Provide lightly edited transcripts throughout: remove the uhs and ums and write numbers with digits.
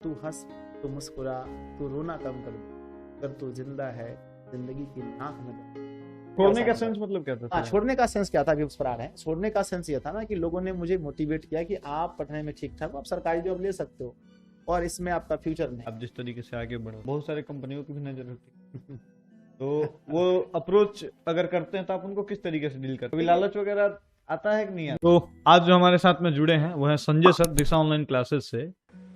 तू हंस, तू मुस्कुरा, तू रोना कम कर दे, अगर तू जिंदा है जिंदगी की नाक में दम। छोड़ने का ऐसा सेंस मतलब क्या था? हाँ, छोड़ने का सेंस क्या था, अभी उस पर आ रहे हैं। छोड़ने का सेंस ये था ना कि लोगों ने मुझे मोटिवेट किया कि आप पढ़ने में ठीक ठाक हो, आप सरकारी जॉब ले सकते हो और इसमें आपका फ्यूचर नहीं। आप जिस तरीके से आगे बढ़ो, बहुत सारे कंपनियों की भी नजर होती है तो वो अप्रोच अगर करते हैं तो आप उनको किस तरीके से डील करते हैं? लालच वगैरह आता है कि नहीं आता? तो आज जो हमारे साथ में जुड़े हैं वो है संजय सर, दिशा ऑनलाइन क्लासेस से।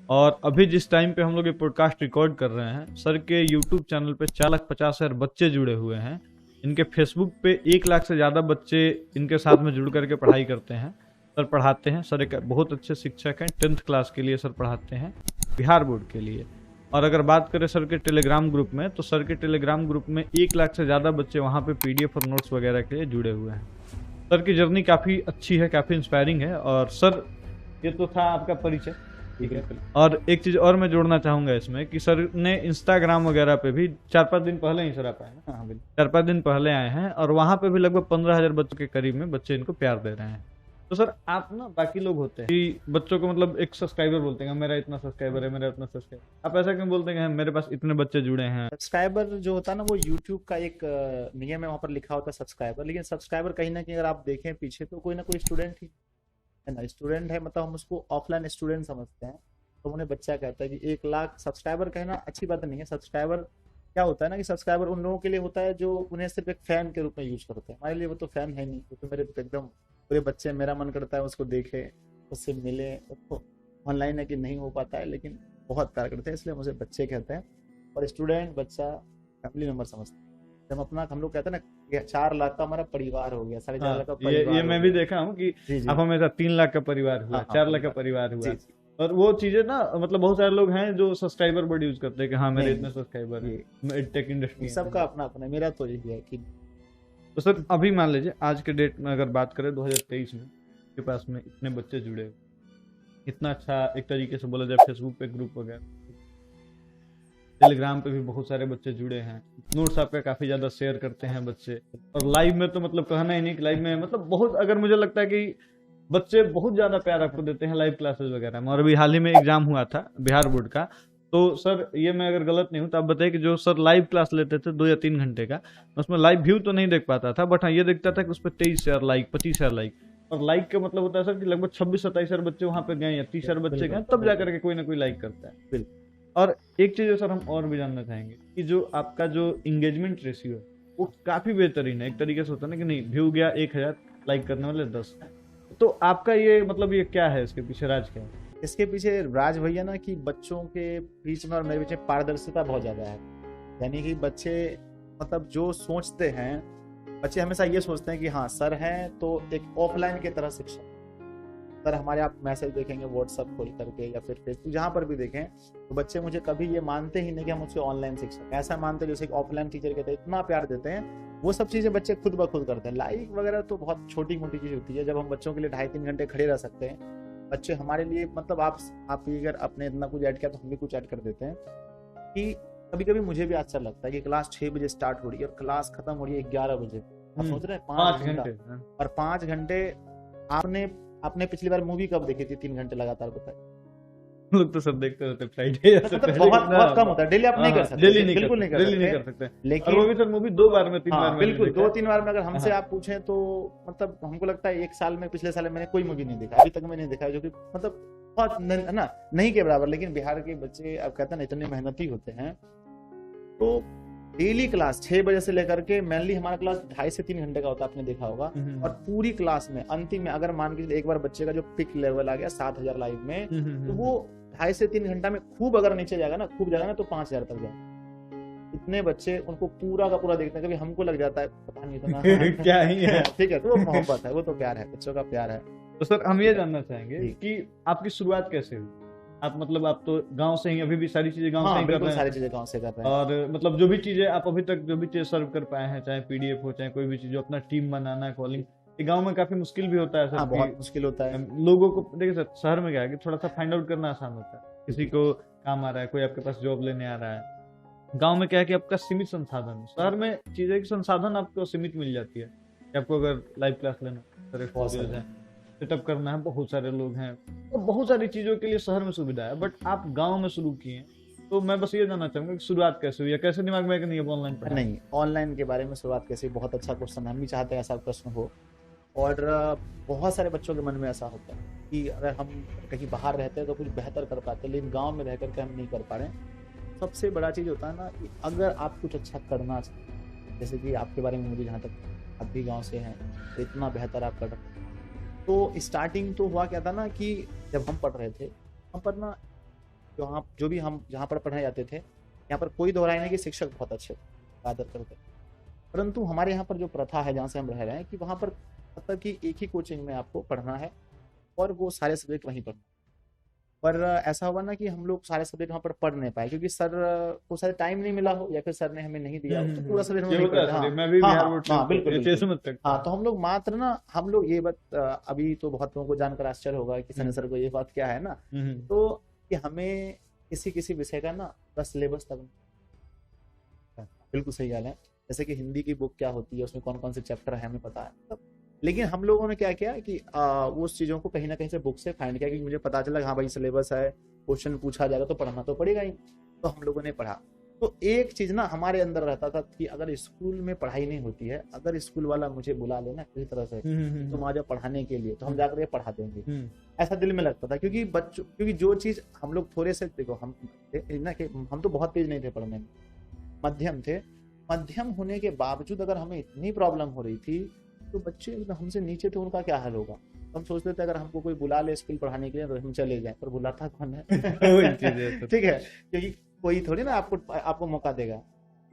और अभी जिस टाइम पे हम लोग ये पॉडकास्ट रिकॉर्ड कर रहे हैं, सर के यूट्यूब चैनल पे 4,50,000 बच्चे जुड़े हुए हैं। इनके फेसबुक पे 1 लाख से ज़्यादा बच्चे इनके साथ में जुड़ करके पढ़ाई करते हैं। सर पढ़ाते हैं, सर एक बहुत अच्छे शिक्षक हैं। 10th क्लास के लिए सर पढ़ाते हैं, बिहार बोर्ड के लिए। और अगर बात करें सर के टेलीग्राम ग्रुप में, तो सर के टेलीग्राम ग्रुप में 1 लाख से ज़्यादा बच्चे वहाँ पे PDF और नोट्स वगैरह के लिए जुड़े हुए हैं। सर की जर्नी काफ़ी अच्छी है, काफ़ी इंस्पायरिंग है। और सर, ये तो था आपका परिचय, ठीक है। और एक चीज़ और मैं जोड़ना चाहूँगा इसमें कि सर ने इंस्टाग्राम वगैरह पे भी 4-5 दिन पहले ही सर आप आए ना? हाँ बिल्कुल, 4-5 दिन पहले आए हैं और वहाँ पे भी लगभग 15,000 बच्चों के करीब में बच्चे इनको प्यार दे रहे हैं। तो सर आप ना, बाकी लोग होते हैं कि बच्चों को मतलब एक सब्सक्राइबर बोलते हैं, मेरा इतना सब्सक्राइबर है, मेरा इतना सब्सक्राइबर, आप ऐसा क्यों बोलते हैं मेरे पास इतने बच्चे जुड़े हैं? सब्सक्राइबर जो होता है ना, वो यूट्यूब का एक नियम है, वहाँ पर लिखा होता है सब्सक्राइबर। लेकिन सब्सक्राइबर कहीं ना कहीं अगर आप देखें पीछे तो कोई ना कोई स्टूडेंट ही है ना। स्टूडेंट है मतलब हम उसको ऑफलाइन स्टूडेंट समझते हैं, तो उन्हें बच्चा कहता है कि 1 लाख सब्सक्राइबर कहना अच्छी बात नहीं है। सब्सक्राइबर क्या होता है ना कि सब्सक्राइबर उन लोगों के लिए होता है जो उन्हें सिर्फ एक फैन के रूप में यूज करते हैं। हमारे लिए वो तो फैन है नहीं, वो तो मेरे एकदम पूरे बच्चे, मेरा मन करता है उसको देखे, उससे मिले। उसको ऑनलाइन है कि नहीं हो पाता है, लेकिन बहुत प्यार करते हैं, इसलिए मुझे बच्चे कहते हैं। और स्टूडेंट, बच्चा, फैमिली मेंबर समझते हैं। जब अपना हम लोग कहते हैं ना 4 लाख का हमारा परिवार हो गया, 4.5 लाख का परिवार ये हो मैं भी गया। देखा हूँ कि जी जी आप हमेशा 3 लाख का परिवार हुआ, हाँ हाँ 4 लाख का परिवार। परिवार हुआ। जी जी और वो चीजें ना, मतलब बहुत सारे लोग हैं जो सब्सक्राइबर वर्ड यूज करते हैं कि हाँ मेरे नहीं इतने सब्सक्राइबर ये हैं, मैं टेक इंडस्ट्री सबका अपना अपना है। मेरा तो यही है कि तो सर अभी मान लीजिए आज के डेट में अगर बात करें 2023 में, के पास में इतने बच्चे जुड़े हुए, इतना अच्छा एक तरीके से बोला जाए फेसबुक पे ग्रुप वगैरह, टेलीग्राम पे भी बहुत सारे बच्चे जुड़े हैं, नोट्स आपका काफी ज्यादा शेयर करते हैं बच्चे, और लाइव में तो मतलब कहना ही नहीं कि लाइव में मतलब बहुत, अगर मुझे लगता है कि बच्चे बहुत ज्यादा प्यार आपको देते हैं लाइव क्लासेस वगैरह में। और अभी हाल ही में एग्जाम हुआ था बिहार बोर्ड का, तो सर ये मैं अगर गलत नहीं हूँ तो आप बताइए कि जो सर लाइव क्लास लेते थे 2 या 3 घंटे का, उसमें लाइव व्यू तो नहीं देख पाता था, बट हाँ ये देखता था कि उस पर 23,000 लाइक, 25,000 लाइक। और लाइक का मतलब होता है सर कि लगभग 26-27,000 बच्चे वहां पे गए या 30,000 बच्चे गए, तब जाकर के कोई ना कोई लाइक करता है। बिल्कुल। और एक चीज सर हम और भी जानना चाहेंगे कि जो आपका जो इंगेजमेंट रेशियो है वो काफी बेहतरीन है। एक तरीके से होता है ना कि नहीं, व्यू गया 1,000, लाइक करने वाले 10। तो आपका ये मतलब ये क्या है, इसके पीछे राज क्या है? इसके पीछे राज भैया ना कि बच्चों के बीच में और मेरे बीच में पारदर्शिता बहुत ज्यादा है। यानी कि बच्चे मतलब जो सोचते हैं, बच्चे हमेशा ये सोचते हैं कि हाँ सर हैं तो एक ऑफलाइन की तरह शिक्षक। सर हमारे आप मैसेज देखेंगे व्हाट्सएप खोल करके या फिर फेसबुक, जहाँ पर भी देखें, तो बच्चे मुझे कभी ये मानते ही नहीं कि हम उससे ऑनलाइन शिक्षक, ऐसा मानते हैं जैसे कि ऑफलाइन टीचर कहते हैं, इतना प्यार देते हैं। वो सब चीजें बच्चे खुद ब खुद करते हैं। लाइक वगैरह तो बहुत छोटी मोटी चीज होती है, जब हम बच्चों के लिए 2.5-3 घंटे खड़े रह सकते हैं। बच्चे हमारे लिए मतलब आप अगर आपने इतना कुछ ऐड किया तो हम भी कुछ ऐड कर देते हैं। कि कभी कभी मुझे भी अच्छा लगता है कि क्लास 6 बजे स्टार्ट हो रही है और क्लास खत्म हो रही है 11 बजे। आप सोच रहे हैं 5 घंटे, और 5 घंटे आपने पिछली बार मूवी कब देखी थी 3 घंटे लगातार, बताइए। लोग तो सब देखते रहते फ्राइडे मतलब बहुत कम होता है, डेली आप नहीं कर सकते, डेली नहीं बिल्कुल नहीं कर सकते। लेकिन वो भी सर मूवी 2 बार में 3 बार में बिल्कुल 2-3 बार में अगर हमसे आप पूछें तो मतलब हमको लगता है 1 साल में, पिछले साल में मैंने कोई मूवी नहीं देखा, अभी तक मैंने देखा, जो कि मतलब बहुत ना नहीं के बराबर। लेकिन बिहार के बच्चे अब कहते हैं ना इतने मेहनती होते हैं, तो डेली क्लास 6 बजे से लेकर के मेनली हमारा क्लास 2.5 से 3 घंटे का होता है, आपने देखा होगा। और पूरी क्लास में अंतिम में अगर मान के एक बार बच्चे का जो पिक लेवल आ गया 7,000 लाइव में, तो वो 2.5 से 3 घंटा में खूब अगर नीचे जाएगा ना, खूब जाएगा ना, तो 5,000 तक जाएगा। इतने बच्चे उनको पूरा का पूरा देखते हैं। कभी हमको लग जाता है पता नहीं इतना क्या ही है, ठीक है, तो वो मोहब्बत है, वो तो प्यार है, बच्चों का प्यार है। तो सर हम ये जानना चाहेंगे कि आपकी शुरुआत कैसे हुई? आप मतलब आप तो गांव से ही, अभी भी सारी चीजें गांव से ही कर रहे हैं? सारी चीजें गांव से कर रहे हैं। और मतलब जो भी चीजें आप अभी तक जो भी चीज सर्व कर पाए हैं, चाहे PDF हो, चाहे कोई भी चीज, जो अपना टीम बनाना, कॉलिंग, ये गांव में काफी मुश्किल भी होता है सर। बहुत मुश्किल होता है लोगों को। देखिए सर, शहर में क्या है कि थोड़ा सा फाइंड आउट करना आसान होता है, किसी को काम आ रहा है, कोई आपके पास जॉब लेने आ रहा है। गांव में क्या है कि आपका सीमित संसाधन है, शहर में चीजें की संसाधन आपको सीमित मिल जाती है कि आपको अगर लाइव क्लास लेना है, सेटअप करना है, बहुत सारे लोग हैं, तो बहुत सारी चीजों के लिए शहर में सुविधा है, बट आप गांव में शुरू किए हैं, तो मैं बस ये जानना चाहूंगा कि शुरुआत कैसे हुई है, कैसे दिमाग में नहीं ऑनलाइन पढ़ाई? नहीं, ऑनलाइन के बारे में शुरुआत कैसे, बहुत अच्छा क्वेश्चन है, हम भी चाहते हैं ऐसा प्रश्न हो। और बहुत सारे बच्चों के मन में ऐसा होता है कि अगर हम कहीं बाहर रहते हैं तो कुछ बेहतर कर पाते हैं, लेकिन गांव में रह करके हम नहीं कर पा रहे हैं। सबसे बड़ा चीज़ होता है ना कि अगर आप कुछ अच्छा करना चाहते हैं, जैसे कि आपके बारे में मुझे जहाँ तक, आप भी गाँव से हैं तो इतना बेहतर आप कर रहे हैं। तो स्टार्टिंग तो हुआ क्या था ना कि जब हम पढ़ रहे थे, हम पर ना जो भी हम जहाँ पर पढ़ने जाते थे, यहाँ पर कोई दोहराई नहीं कि शिक्षक बहुत अच्छे थे, आदर करते, परंतु हमारे यहाँ पर जो प्रथा है जहाँ से हम रह रहे हैं कि वहाँ पर मतलब कि एक ही कोचिंग में आपको पढ़ना है और वो सारे सब्जेक्ट वहीं पढ़ना है। पर ऐसा हुआ ना कि हम लोग सारे सब्जेक्ट वहाँ पर पढ़ नहीं पाए, क्योंकि सर को शायद टाइम नहीं मिला हो या फिर सर ने हमें नहीं दिया हो, तो पूरा सब्जेक्ट हम ये नहीं होता है पढ़े। सर, मैं भी हाँ बिहार हाँ बोर्ड हाँ, से बिल्कुल ऐसे बिल्कुल। समझ सकता हाँ, तो हम लोग मात्र ना, हम लोग ये बात अभी तो बहुत लोगों को जानकर आश्चर्य होगा कि सनी सर को ये बात क्या है ना, हूँ। तो कि हमें किसी किसी विषय का ना बस सिलेबस तक, बिल्कुल सही हाल है। जैसे कि हिंदी की बुक क्या होती है, उसमें कौन कौन से चैप्टर है हमें पता है, मतलब लेकिन हम लोगों ने क्या किया कि वो उस चीज़ों को कहीं ना कहीं से बुक से फाइंड किया, कि मुझे पता चला हाँ भाई सिलेबस है, क्वेश्चन पूछा जाएगा तो पढ़ना तो पड़ेगा ही, तो हम लोगों ने पढ़ा। तो एक चीज़ ना हमारे अंदर रहता था कि अगर स्कूल में पढ़ाई नहीं होती है, अगर स्कूल वाला मुझे बुला लेना किसी तरह से तुम आ जाओ पढ़ाने के लिए, तो हम जाकर के पढ़ा देंगे, ऐसा दिल में लगता था। क्योंकि जो चीज़ हम लोग थोड़े से, देखो हम ना कि हम तो बहुत तेज नहीं थे पढ़ने में, मध्यम थे। मध्यम होने के बावजूद अगर हमें इतनी प्रॉब्लम हो रही थी, तो बच्चे हमसे नीचे थे, उनका क्या हाल होगा। हम सोचते थे अगर हमको कोई बुला ले स्कूल पढ़ाने के लिए तो हम चले जाएं, पर बुलाता कौन है? ठीक है, क्योंकि कोई थोड़ी ना आपको मौका देगा।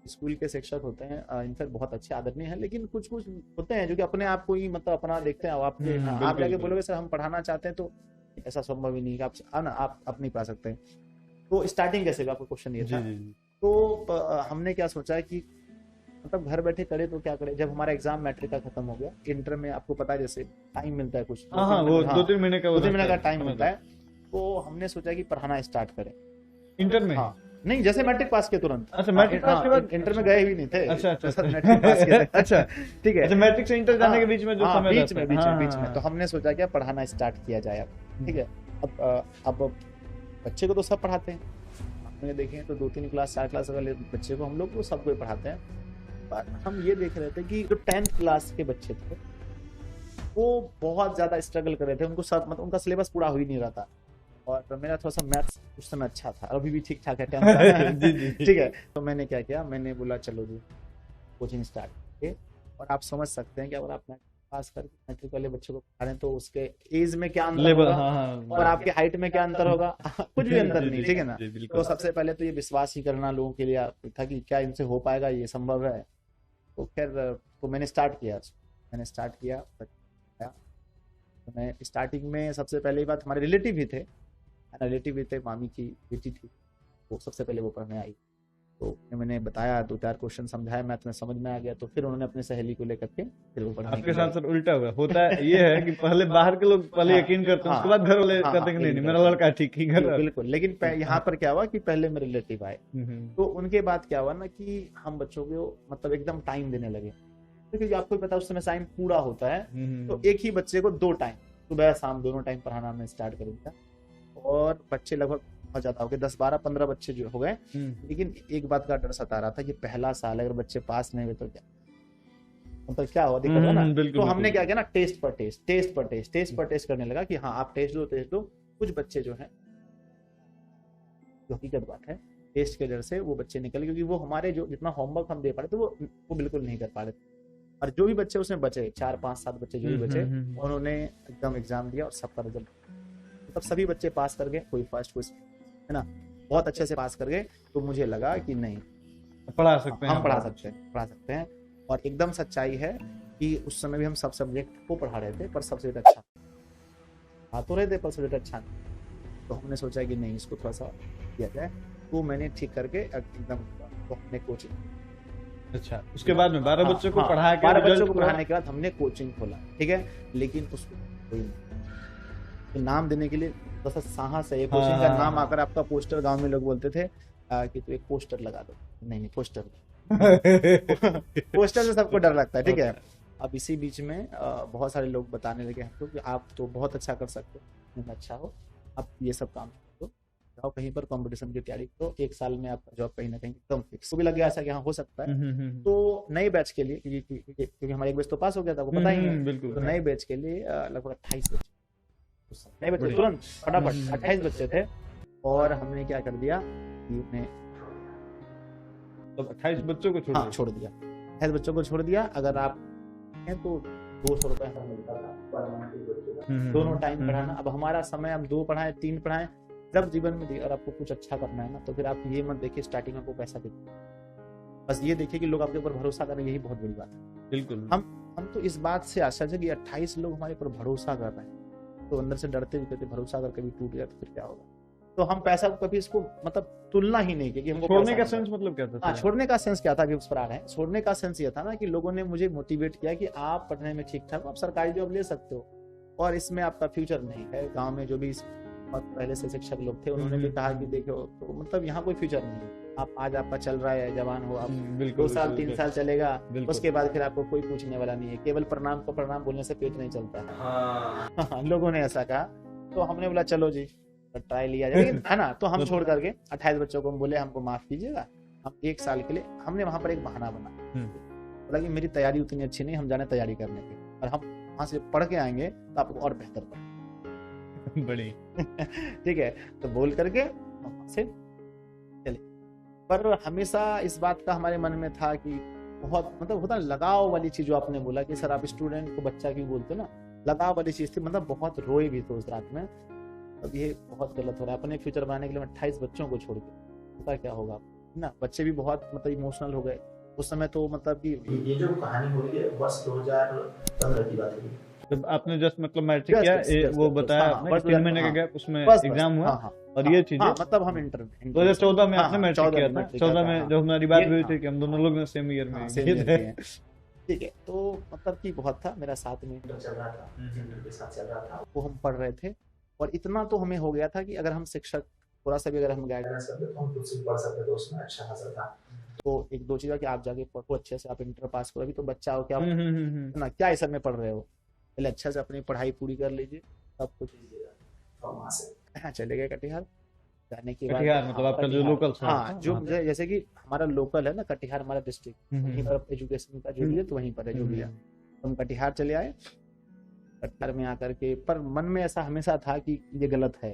स्कूल के शिक्षक होते हैं इनफैक्ट बहुत अच्छे आदरणीय हैं, लेकिन कुछ कुछ होते हैं जो कि अपने आप को ही मतलब अपना देखते हैं। आप जाके बोलोगे सर हम पढ़ाना चाहते हैं, तो ऐसा संभव ही नहीं, आप नहीं पढ़ा सकते। तो स्टार्टिंग कैसे हुआ, आपको क्वेश्चन ये था। तो हमने क्या सोचा कि मतलब घर बैठे करे तो क्या करे। जब हमारा एग्जाम मैट्रिक का खत्म हो गया, इंटर में आपको पता है जैसे टाइम मिलता है कुछ, वो 2-3 महीने का टाइम मिलता है, तो हमने सोचा कि पढ़ाना स्टार्ट करें इंटर में। हाँ, नहीं जैसे मैट्रिक पास के तुरंत। अच्छा, मैट्रिक पास के बाद इंटर में गए भी नहीं थे। अच्छा मैट्रिक पास के थे। अच्छा ठीक है। अच्छा, मैट्रिक से इंटर जाने के बीच में जो समय बीच रहता में तो हमने सोचा क्या पढ़ाना स्टार्ट किया जाए अब। ठीक है, अब बच्चे को तो सब पढ़ाते हैं, हमने देखे तो 2-3 क्लास 4 क्लास वाले बच्चे को हम लोग सबको पढ़ाते हैं। पर हम ये देख रहे थे कि जो 10th क्लास के बच्चे थे वो बहुत ज्यादा स्ट्रगल कर रहे थे, उनको सब मतलब उनका सिलेबस पूरा हो ही नहीं रहा था। और मेरा थोड़ा सा मैथ्स उस समय अच्छा था, अभी भी ठीक ठाक है 10th का। ठीक है, तो मैंने क्या किया, मैंने बोला चलो जी कोचिंग स्टार्ट किए। और आप समझ सकते हैं कि अगर आप मैट्रिक पास करके मैट्रिक वाले बच्चों को पढ़ा रहे हैं तो उसके एज में क्या अंतर होगा और आपके हाइट में क्या अंतर होगा, कुछ भी अंतर नहीं। ठीक है ना। तो सबसे पहले तो ये विश्वास ही करना लोगों के लिए था कि क्या इनसे हो पाएगा, ये संभव है। तो खैर तो मैंने स्टार्ट किया। तो मैं स्टार्टिंग में सबसे पहले बात, हमारे रिलेटिव भी थे, मामी की बेटी थी, वो सबसे पहले वो पढ़ने आई। तो मैंने बताया, 2-4 क्वेश्चन समझाया, मैथ में समझ में आ गया, तो फिर उन्होंने अपने सहेली को लेकर के फिर वो पढ़ाने आपके साथ सर उल्टा हुआ होता है। ये है कि पहले बाहर के लोग पहले यकीन करते हैं, उसके बाद घर वाले कहते हैं कि नहीं मेरा लड़का ठीक ही घर। बिल्कुल, लेकिन यहाँ पर क्या हुआ कि पहले मेरे रिलेटिव आए, तो उनके बाद क्या हुआ ना कि हम बच्चों को मतलब एकदम टाइम देने लगे, क्योंकि आपको पता है उस समय टाइम पूरा होता है। तो एक ही बच्चे को 2 टाइम, सुबह शाम दोनों टाइम पढ़ाना हमने स्टार्ट कर दिया। और बच्चे लगभग बहुत ज्यादा हो गए, 10-12-15 बच्चे जो हो गए। लेकिन एक बात का डर सता रहा था कि पहला साल अगर बच्चे पास नहीं हुए तो क्या मतलब क्या हुआ, दिक्कत है ना। तो हमने क्या किया ना, टेस्ट पर टेस्ट करने लगा कि हाँ आप टेस्ट दो। कुछ बच्चे जो है, जो हकीकत बात है, टेस्ट के डर से वो बच्चे निकल, क्योंकि वो हमारे जो जितना होमवर्क हम दे पा रहे थे वो बिल्कुल नहीं कर पा रहे थे। और जो भी बच्चे उसमें बचे, 4-5-7 बच्चे जो भी बचे, उन्होंने एकदम एग्जाम दिया और सबका रिजल्ट, मतलब सभी बच्चे पास कर गए, कोई फर्स्ट कोई है ना, बहुत अच्छे से पास कर गए। तो मुझे लगा कि नहीं पढ़ा सकते हैं, हम पढ़ा सकते हैं। और एकदम सच्चाई है कि उस समय भी हम सब सब्जेक्ट को पढ़ा रहे थे, पर सब्जेक्ट अच्छा पढ़ा तो रहे थे, पर सब्जेक्ट अच्छा नहीं। तो हमने सोचा कि नहीं इसको थोड़ा सा किया जाए, तो मैंने ठीक करके एकदम तो हमने कोचिंग। अच्छा, उसके बाद में 12 बच्चों को पढ़ा के 12 बच्चों को पढ़ाने के बाद हमने कोचिंग खोला। ठीक है, लेकिन उसको कोई तो नाम देने के लिए बस साहस है, कोचिंग का नाम आकर आपका पोस्टर, गांव में लोग बोलते थे कि तू एक पोस्टर लगा दो। नहीं पोस्टर पोस्टर से सबको डर लगता है। ठीक है, अब इसी बीच में बहुत सारे लोग बताने लगे हमको कि आप तो बहुत अच्छा कर सकते हो, तुम अच्छा हो, आप ये सब काम करो, जाओ कहीं पर कंपटीशन की तैयारी करो, 1 साल में आपका जॉब कहीं ना कहीं एकदम फिक्स। तो भी लग गया ऐसा कि हाँ हो सकता है। तो नए बैच के लिए, क्योंकि हमारा एक बैच तो पास हो गया था, वो पता ही है, बिल्कुल। तो नए बैच के लिए लगभग 28 बच्चे, नए बच्चे तुरंत फटाफट 28 बच्चे थे। और हमने क्या कर दिया कि उन्हें तो 28 बच्चों को हाँ छोड़ दिया, 28 बच्चों को छोड़ दिया। अगर आप हैं तो 200 रुपए हमें मिलता था पर मंथ के बच्चे का, दोनों टाइम पढ़ाना। अब हमारा समय, हम 2 पढ़ाएं 3 पढ़ाएं, जब जीवन में अगर आपको कुछ अच्छा करना है ना, तो फिर आप ये मत देखिए स्टार्टिंग में आपको पैसा देते, बस ये देखिए कि लोग आपके ऊपर भरोसा करें, यही बहुत बड़ी बात है। बिल्कुल। हम तो इस बात से आश्चर्य है कि 28 लोग हमारे ऊपर भरोसा कर रहे हैं, तो अंदर से डरते भी थे, भरोसा अगर कभी टूट गया तो फिर क्या होगा। तो हम पैसा को कभी इसको मतलब तुलना ही नहीं की कि हमको छोड़ने का सेंस मतलब क्या था? छोड़ने का सेंस क्या था, अभी उस पर आ रहे हैं। छोड़ने का सेंस ये था ना कि लोगों ने मुझे मोटिवेट किया कि आप पढ़ने में ठीक ठाक हो, आप सरकारी जॉब ले सकते हो और इसमें आपका फ्यूचर नहीं है। गांव में जो भी बहुत पहले से शिक्षक लोग थे, उन्होंने भी कहा कि देखो, तो मतलब यहाँ कोई फ्यूचर नहीं है। आप आज आपका चल रहा है, जवान हो आप, 2 साल 3 साल चलेगा, उसके बाद फिर आपको कोई पूछने वाला नहीं है। केवल प्रणाम को प्रणाम बोलने से पेट नहीं चलता है। लोगों ने ऐसा कहा, तो हमने बोला चलो जी ट्राई लिया जाए, है ना। तो हम छोड़ करके 28 बच्चों को हम बोले हमको माफ कीजिएगा, हम 1 साल के लिए, हमने वहां पर एक बहाना बना, बोला कि मेरी तैयारी उतनी अच्छी नहीं, हम जाने तैयारी करने की, और हम वहां से पढ़ के आएंगे तो आपको और बेहतर पढ़ेंगे। बड़ी ठीक है, तो बोल करके हम वहां से चले। पर हमेशा इस बात का हमारे मन में था कि बहुत मतलब होता लगाव वाली चीज, जो आपने बोला कि सर आप स्टूडेंट को बच्चा क्यों बोलते ना, लगाव वाली चीज थी। मतलब बहुत रोए भी थे उस रात में। अब ये बहुत गलत हो रहा है, अपने फ्यूचर बनाने के लिए 28 बच्चों को छोड़ के, पता क्या होगा ना। बच्चे भी बहुत मतलब इमोशनल हो गए उस समय। तो मतलब कि ये जो कहानी हो रही है वर्ष 2015 की बात है। जब आपने जस्ट मतलब मैट्रिक किया, वो बताया आपने 3 महीने का गैप उसमें एग्जाम हुआ, और ये चीजें मतलब हम इंटर 2014 में आपने मैट्रिक किया था, 14 में जब हमारी बात हुई थी कि हम दोनों लोग सेम ईयर में थे। ठीक है, तो मतलब कि बहुत था, मेरा साथ में चल रहा था, इंटर के साथ चल रहा था, वो हम पढ़ रहे थे। और इतना तो हमें हो गया था कि अगर हम शिक्षक थोड़ा सा भी अगर हम गाइडेंस करते तो हम खुद से पढ़ सकते थे, उसमें अच्छा खासा था। तो 1-2 चीज़ कि आप जाके पढ़ो अच्छे से, आप इंटर पास करो, अभी तो बच्चा हो, क्या ना क्या इस सब में पढ़ रहे हो, पहले अच्छा से अपनी पढ़ाई पूरी कर लीजिए, सब कुछ और वहाँ से चले गए कटिहार। जाने के बाद कटिहार मतलब आपका जो लोकल था, हाँ जो जैसे कि हमारा लोकल है ना कटिहार, हमारा डिस्ट्रिक्ट, वहीं पर एजुकेशन का जो भी है तो वहीं पर है जो भी है। हम कटिहार चले आए। कटिहार में आकर के, पर मन में ऐसा हमेशा था कि ये गलत है,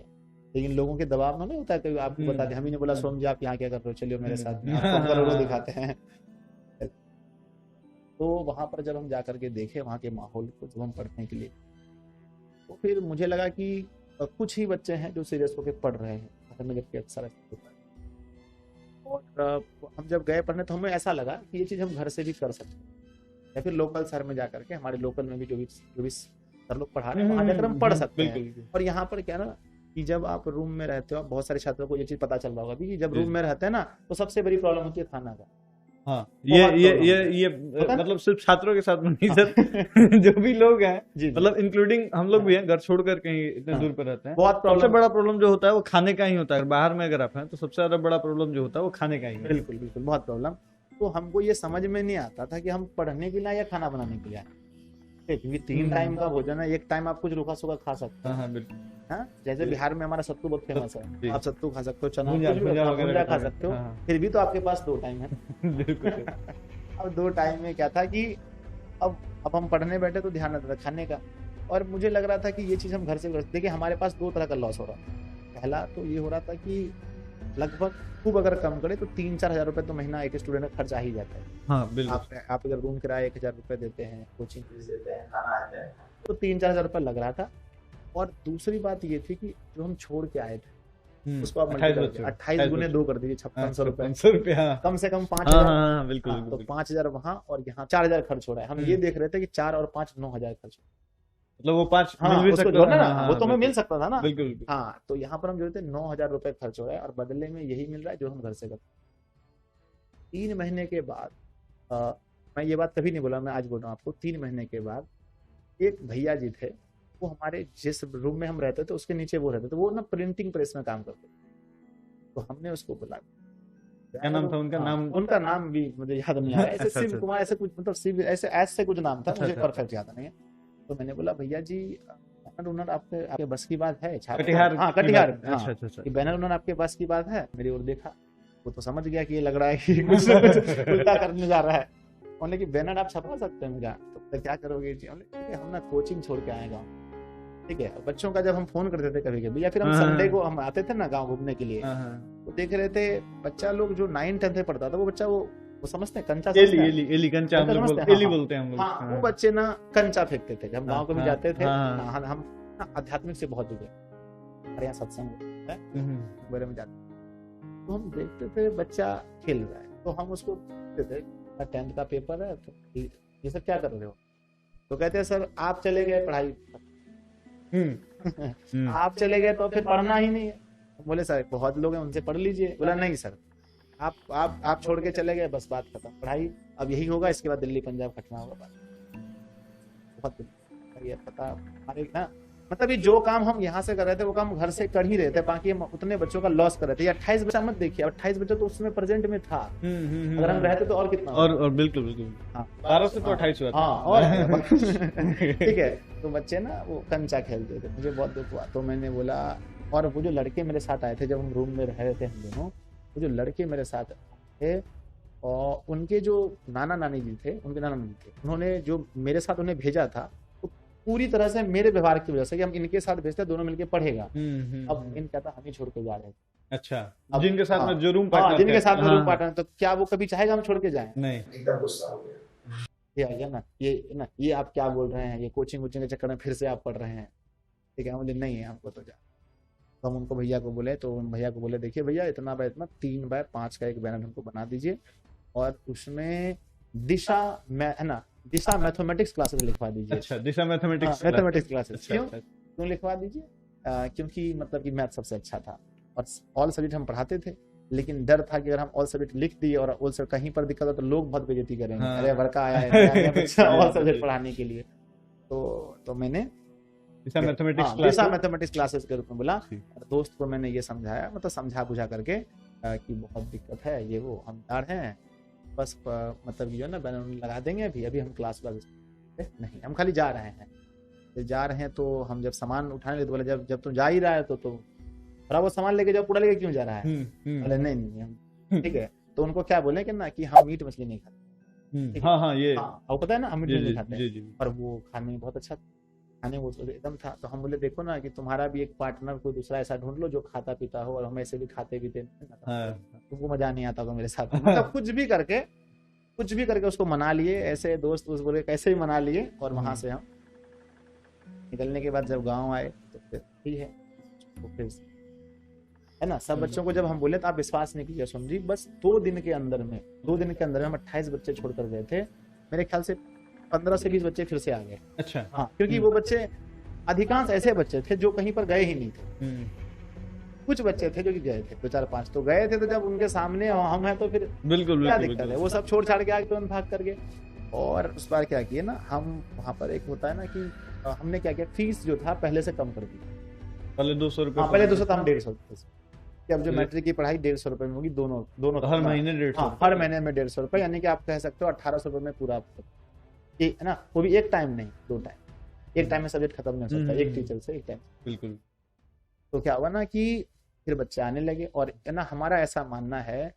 लेकिन लोगों के दबाव में नहीं होता है, आपको बता दें, हम ही ने बोला सोम जी आप यहाँ क्या कर रहे हो, चलिए मेरे साथ में, आपको करोड़ों दिखाते हैं। तो वहां पर जब हम जाकर के देखे वहां के माहौल को, जब हम पढ़ने के लिए, तो फिर मुझे लगा कि कुछ ही बच्चे हैं जो सीरियस होकर पढ़ रहे हैं, जबकि अक्सर होता है। और हम जब गए पढ़ने तो हमें ऐसा लगा कि ये चीज़ हम घर से भी कर सकते हैं, या फिर लोकल शहर में जाकर के, हमारे लोकल में भी जो भी सर लोग पढ़ा रहे हैं वहां जाकर हम पढ़ सकते हैं। और यहाँ पर क्या ना कि जब आप रूम में रहते हो, बहुत सारे छात्रों को ये चीज पता चल रहा होगा कि जब रूम में रहते हैं ना, तो सबसे बड़ी प्रॉब्लम होती है खाना का। हाँ, ये मतलब सिर्फ छात्रों के साथ नहीं सर, जो भी लोग हैं, मतलब इंक्लूडिंग हम लोग भी हैं, घर छोड़ कर कहीं इतने दूर पर रहते हैं, बहुत सबसे बड़ा प्रॉब्लम जो होता है वो खाने का ही होता है। बाहर में अगर आप हैं तो सबसे ज्यादा बड़ा प्रॉब्लम जो होता है वो खाने का ही है। बिल्कुल बिल्कुल, बहुत प्रॉब्लम। तो हमको ये समझ में नहीं आता था कि हम पढ़ने के लिए या खाना बनाने के लिए, क्योंकि 3 टाइम का भोजन है, एक टाइम आप कुछ रूखा सूखा खा सकते हैं। हाँ बिल्कुल, हाँ, जैसे बिहार में हमारा सत्तू बहुत फेमस है, आप सत्तू खा सकते हो, चना भुंजा खा सकते हो, फिर भी तो आपके पास 2 टाइम है। बिल्कुल। अब 2 टाइम में क्या था कि अब हम पढ़ने बैठे तो ध्यान रहता था खाने का, और मुझे लग रहा था कि ये चीज हम घर से देखिए, हमारे पास 2 तरह का लॉस हो रहा था। पहला तो ये हो रहा था कि लगभग खूब अगर कम करे तो 3-4 हजार रुपए तो महीना एक स्टूडेंट का खर्चा ही जाता है। हाँ बिल्कुल, आप अगर रूम किराया 1,000 रुपए देते हैं, कोचिंग फीस देते हैं, खाना आता है, तो 3-4 हजार रुपए लग रहा था। और दूसरी बात ये थी कि जो हम छोड़ के आए थे उसको आप 28 गुने 2 कर दीजिए, 5600 रुपए, कम से कम 5,000। बिल्कुल, तो 5,000 वहाँ और यहाँ 4,000 खर्च हो रहा है। हम ये देख रहे थे कि 4 और 5 9,000 खर्च, मतलब वो 5 मिल भी सकता था ना, वो तो हमें मिल सकता था ना। बिल्कुल। हाँ, तो यहाँ पर हम जो थे 9,000 रुपए खर्च हो रहा है, और बदले में यही मिल रहा है जो हम घर से करते। 3 महीने के बाद, मैं ये बात कभी नहीं बोला, मैं आज बोल रहा हूँ आपको, 3 महीने के बाद एक भैया जी थे, वो हमारे जिस रूम में हम रहते थे उसके नीचे वो रहते थे, वो ना प्रिंटिंग प्रेस में काम करते थे। तो हमने उसको बोला क्या नाम था उनका? हाँ, नाम उनका नाम भी मुझे याद नहीं आ रहा है, ऐसे अच्छा, शिव अच्छा। कुमार ऐसे कुछ, मतलब शिव ऐसे ऐसे कुछ नाम था, अच्छा, मुझे अच्छा। परफेक्ट याद नहीं है। तो मैंने बोला भैया जी बैनर उनर आपके आपके बस की बात है, छाप कटिहार हाँ की कटिहार, बात। हाँ अच्छा, अच्छा, अच्छा। कि बैनर उनर आपके पास की बात है। मेरी ओर देखा, वो तो समझ गया कि ये लग रहा है कि कुछ ना कुछ उल्टा करने जा रहा है। उन्होंने कि बैनर आप छपवा सकते हैं मेरा, तो क्या करोगे जी? हमने ठीक है, हम ना कोचिंग छोड़ के आए गाँव, ठीक है। बच्चों का जब हम फोन करते थे कभी कभी, या फिर हम हाँ, संडे हाँ, को हम आते थे ना गाँव घूमने के लिए, हाँ, हाँ। तो देख रहे थे बच्चा लोग जो 9-10 में पढ़ता था, वो बच्चा वो समझते हैं कंचा, एली, समझते हैं एली, एली कंचा हम कंचा लोग समझते बोलते, हैं, एली हाँ बोलते हैं हम लोग। हाँ, वो बच्चे ना कंचा फेंकते थे। जब हम हाँ, गाँव कभी हाँ, जाते थे हाँ, ना, हम ना आध्यात्मिक से बहुत जुड़े, हमारे यहाँ सत्संग होता है, वगैरह में जाते, तो हम देखते थे बच्चा खेल रहा है, तो हम उसको पूछते थे 10th का पेपर है तो ये सब क्या कर रहे हो? तो कहते हैं सर आप चले गए पढ़ाई आप चले गए तो फिर पढ़ना ही नहीं है। बोले सर बहुत लोग हैं उनसे पढ़ लीजिए। बोला नहीं सर, आप छोड़ के चले गए, बस बात खत्म, पढ़ाई अब यही होगा, इसके बाद दिल्ली पंजाब खटना होगा। बहुत ये पता हमारे ना, मतलब ये जो काम हम यहाँ से कर रहे थे वो काम घर से कर ही रहे थे, बाकी हम उतने बच्चों का लॉस कर रहे थे। 28 बच्चा मत देखिए, 28 बच्चा तो उसमें प्रेजेंट में था, अगर हम रहते तो और कितना और बिल्कुल बिल्कुल हाँ 12 से तो 28 हुआ था। हाँ और ठीक है। तो बच्चे ना वो कंचा खेलते थे, मुझे बहुत दुख हुआ। तो मैंने बोला, और वो जो लड़के मेरे साथ आए थे जब हम रूम में रह रहे थे हम दोनों, वो जो लड़के मेरे साथ थे और उनके जो नाना नानी जी थे, उनके नाना नानी थे, उन्होंने जो मेरे साथ उन्हें भेजा था वो पूरी तरह से मेरे व्यवहार की वजह से, कि हम इनके साथ भेजते दोनों मिलके पढ़ेगा। अब इन कहता हम ही छोड़ के जा रहे थे। अच्छा, अब जिनके साथ में हाँ, जो रूम हाँ, पार्टनर जिनके थे। साथ में हाँ, रूम पार्टनर, तो क्या वो कभी चाहेगा हम छोड़ के जाएं? नहीं। एकदम गुस्सा हो गया। ये आ गया ना, ये आप क्या बोल रहे हैं, ये कोचिंग के चक्कर में फिर से आप पढ़ रहे हैं, ठीक है। मुझे नहीं है, हमको तो जा। तो हम उनको भैया को बोले, तो उन भैया को बोले देखिए भैया इतना बाय इतना 3x5 का एक बैनर हमको बना दीजिए, और उसमें दिशा है ना, दिशा मैथमेटिक्स क्लासेस लिखवा दीजिए। अच्छा, दिशा मैथमेटिक्स मैथमेटिक्स क्लासेस अच्छा, क्यों अच्छा। क्यों लिखवा दीजिए? क्योंकि मतलब कि मैथ सबसे अच्छा था, और ऑल सब्जेक्ट हम पढ़ाते थे, लेकिन डर था कि अगर हम ऑल सब्जेक्ट लिख दिए और ऑल सब्जेक्ट कहीं पर दिक्कत हो तो लोग बहुत बेइज्जती करेंगे। हाँ। अरे वर्का आया है नया बच्चा ऑल सब्जेक्ट पढ़ाने के लिए। तो मैंने दिशा मैथमेटिक्स दिशा मैथमेटिक्स क्लासेस के रूप में बोला। दोस्त को मैंने ये समझाया, मतलब समझा बुझा करके कि बहुत दिक्कत है, ये वो हम जा रहे हैं, बस मतलब ये ना बैनर लगा देंगे, अभी हम क्लास नहीं, हम खाली जा रहे हैं। जा रहे हैं तो हम जब सामान उठाने लगे तो बोले जब तुम जा ही रहा है तो थोड़ा वो सामान लेके जाओ, पूरा लेके क्यों जा रहा है? बोले नहीं हम ठीक है। तो उनको क्या बोले कि ना कि हम मीट मछली नहीं खाते। हाँ ये आपको पता है ना, हम मीट नहीं खाते जी, जी। और वो खाने में बहुत अच्छा खाने वो एकदम था। तो हम बोले देखो ना कि तुम्हारा भी एक पार्टनर कोई दूसरा ऐसा ढूंढ लो जो खाता पीता हो, और हम ऐसे भी खाते पीते तुमको मजा नहीं आता होगा मेरे साथ। मतलब कुछ भी करके उसको मना लिए, ऐसे दोस्त उस बोले कैसे भी मना लिए। और वहां से हम निकलने के बाद जब गांव आए तो फिर ठीक है, तो फिर है ना, सब बच्चों को जब हम बोले तो आप विश्वास नहीं कीजिए सुन जी, बस 2 दिन के अंदर में हम 28 बच्चे छोड़कर गए थे। मेरे ख्याल से 15 से 20 बच्चे फिर से आ गए। अच्छा हाँ, क्योंकि वो बच्चे अधिकांश ऐसे बच्चे थे जो कहीं पर गए ही नहीं थे। कुछ बच्चे थे जो कि गए थे, 2-4-5 तो गए थे, तो जब उनके सामने हम हैं तो फिर बिल्कुल क्या दिक्कत है? वो सब छोड़ छाड़ के आगे तुरंत भाग कर गए। और उस बार क्या किए ना, हम वहाँ पर एक होता है ना कि हमने क्या किया, फीस जो था पहले से कम कर दी। पहले 200 रुपए, पहले 200 था, हम 150 रुपये, कि अब जो मैट्रिक की पढ़ाई 150 रुपए में होगी, दोनों हर महीने 150। हर महीने में 150 रुपए, यानी कि आप कह सकते हो 1800 रुपए में पूरा है ना। वो भी एक टाइम नहीं, 2 टाइम। एक टाइम में सब्जेक्ट खत्म नहीं हो सकता एक टीचर से, एक टाइम। बिल्कुल। तो क्या हुआ ना कि फिर बच्चे आने लगे, और ना हमारा ऐसा मानना है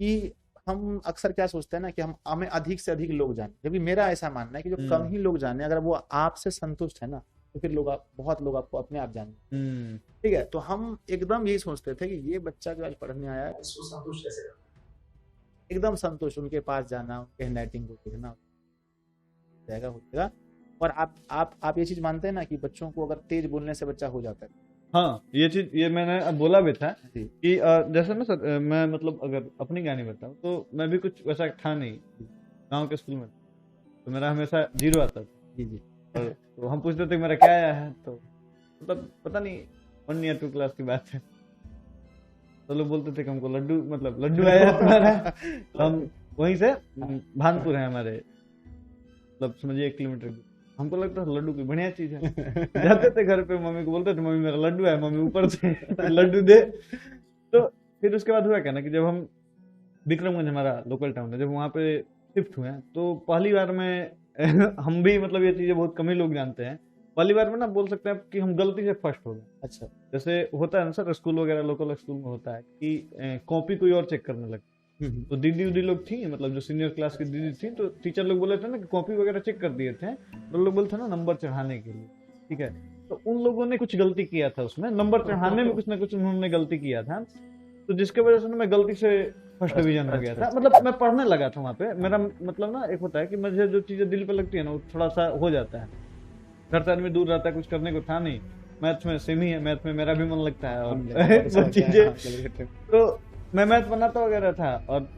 कि हम अक्सर क्या सोचते हैं ना कि हमें अधिक से अधिक लोग जाने, जबकि मेरा ऐसा मानना है कि जो कम ही लोग जाने, अगर वो आपसे संतुष्ट है ना, तो फिर बहुत लोग आपको अपने आप जाने। ठीक है। तो हम एकदम यही सोचते थे कि ये बच्चा जो आज पढ़ने आया है, इसको संतुष्ट कैसे करना? एकदम संतुष्ट, उनके पास जाना, उनके हैंडराइटिंग को देखना होगा। और आप ये चीज मानते हैं ना कि बच्चों को अगर तेज बोलने से बच्चा हो जाता है? हाँ, ये चीज ये मैंने अब बोला भी था जी। कि जैसे ना सर, मैं मतलब अगर अपनी कहानी बताऊं तो मैं भी कुछ वैसा था नहीं गांव के स्कूल में, तो मेरा हमेशा 0 आता था। जी जी। और तो हम पूछते थे मेरा क्या आया है, तो मतलब पता नहीं 1 या 2 क्लास की बात है, तो लोग बोलते थे कि हमको लड्डू आया है तुम्हारा। हम वहीं से भानपुर है हमारे, मतलब समझिए 1 किलोमीटर। हमको लगता था लड्डू की बढ़िया चीज है। जाते थे घर पे, मम्मी को बोलते थे मम्मी मेरा लड्डू है, मम्मी ऊपर से लड्डू दे। तो फिर उसके बाद हुआ क्या ना कि जब हम विक्रमगंज हमारा लोकल टाउन है, जब वहाँ पे शिफ्ट हुए हैं तो पहली बार में हम भी मतलब ये चीजें बहुत कम ही लोग जानते हैं, पहली बार में ना बोल सकते हैं कि हम गलती से फर्स्ट हो गए। अच्छा। जैसे होता है ना सर, स्कूल वगैरह लोकल स्कूल में होता है कि कॉपी कोई और चेक करने लगता, तो दीदी उदी लोग थी, मतलब जो सीनियर क्लास की दीदी थी, तो टीचर लोग बोले थे ना कि कॉपी वगैरह चेक कर दिए थे, तो लोग बोलते थे ना नंबर चढ़ाने के लिए, ठीक है, तो उन लोगों ने कुछ गलती किया था उसमें, नंबर चढ़ाने में कुछ ना कुछ उन्होंने गलती किया था, तो जिसके वजह से मैं गलती से फर्स्ट डिवीजन हो गया था। मतलब मैं पढ़ने लगा था वहाँ पे, मेरा मतलब ना एक होता है कि मुझे जो चीजें दिल पे लगती है ना वो थोड़ा सा हो जाता है, घर से आदमी दूर रहता है, कुछ करने को था नहीं, मैथ में सेम ही है, मैथ में मेरा भी मन लगता है और वो चीजें, तो मैं मैथ बनाता वगैरह था। और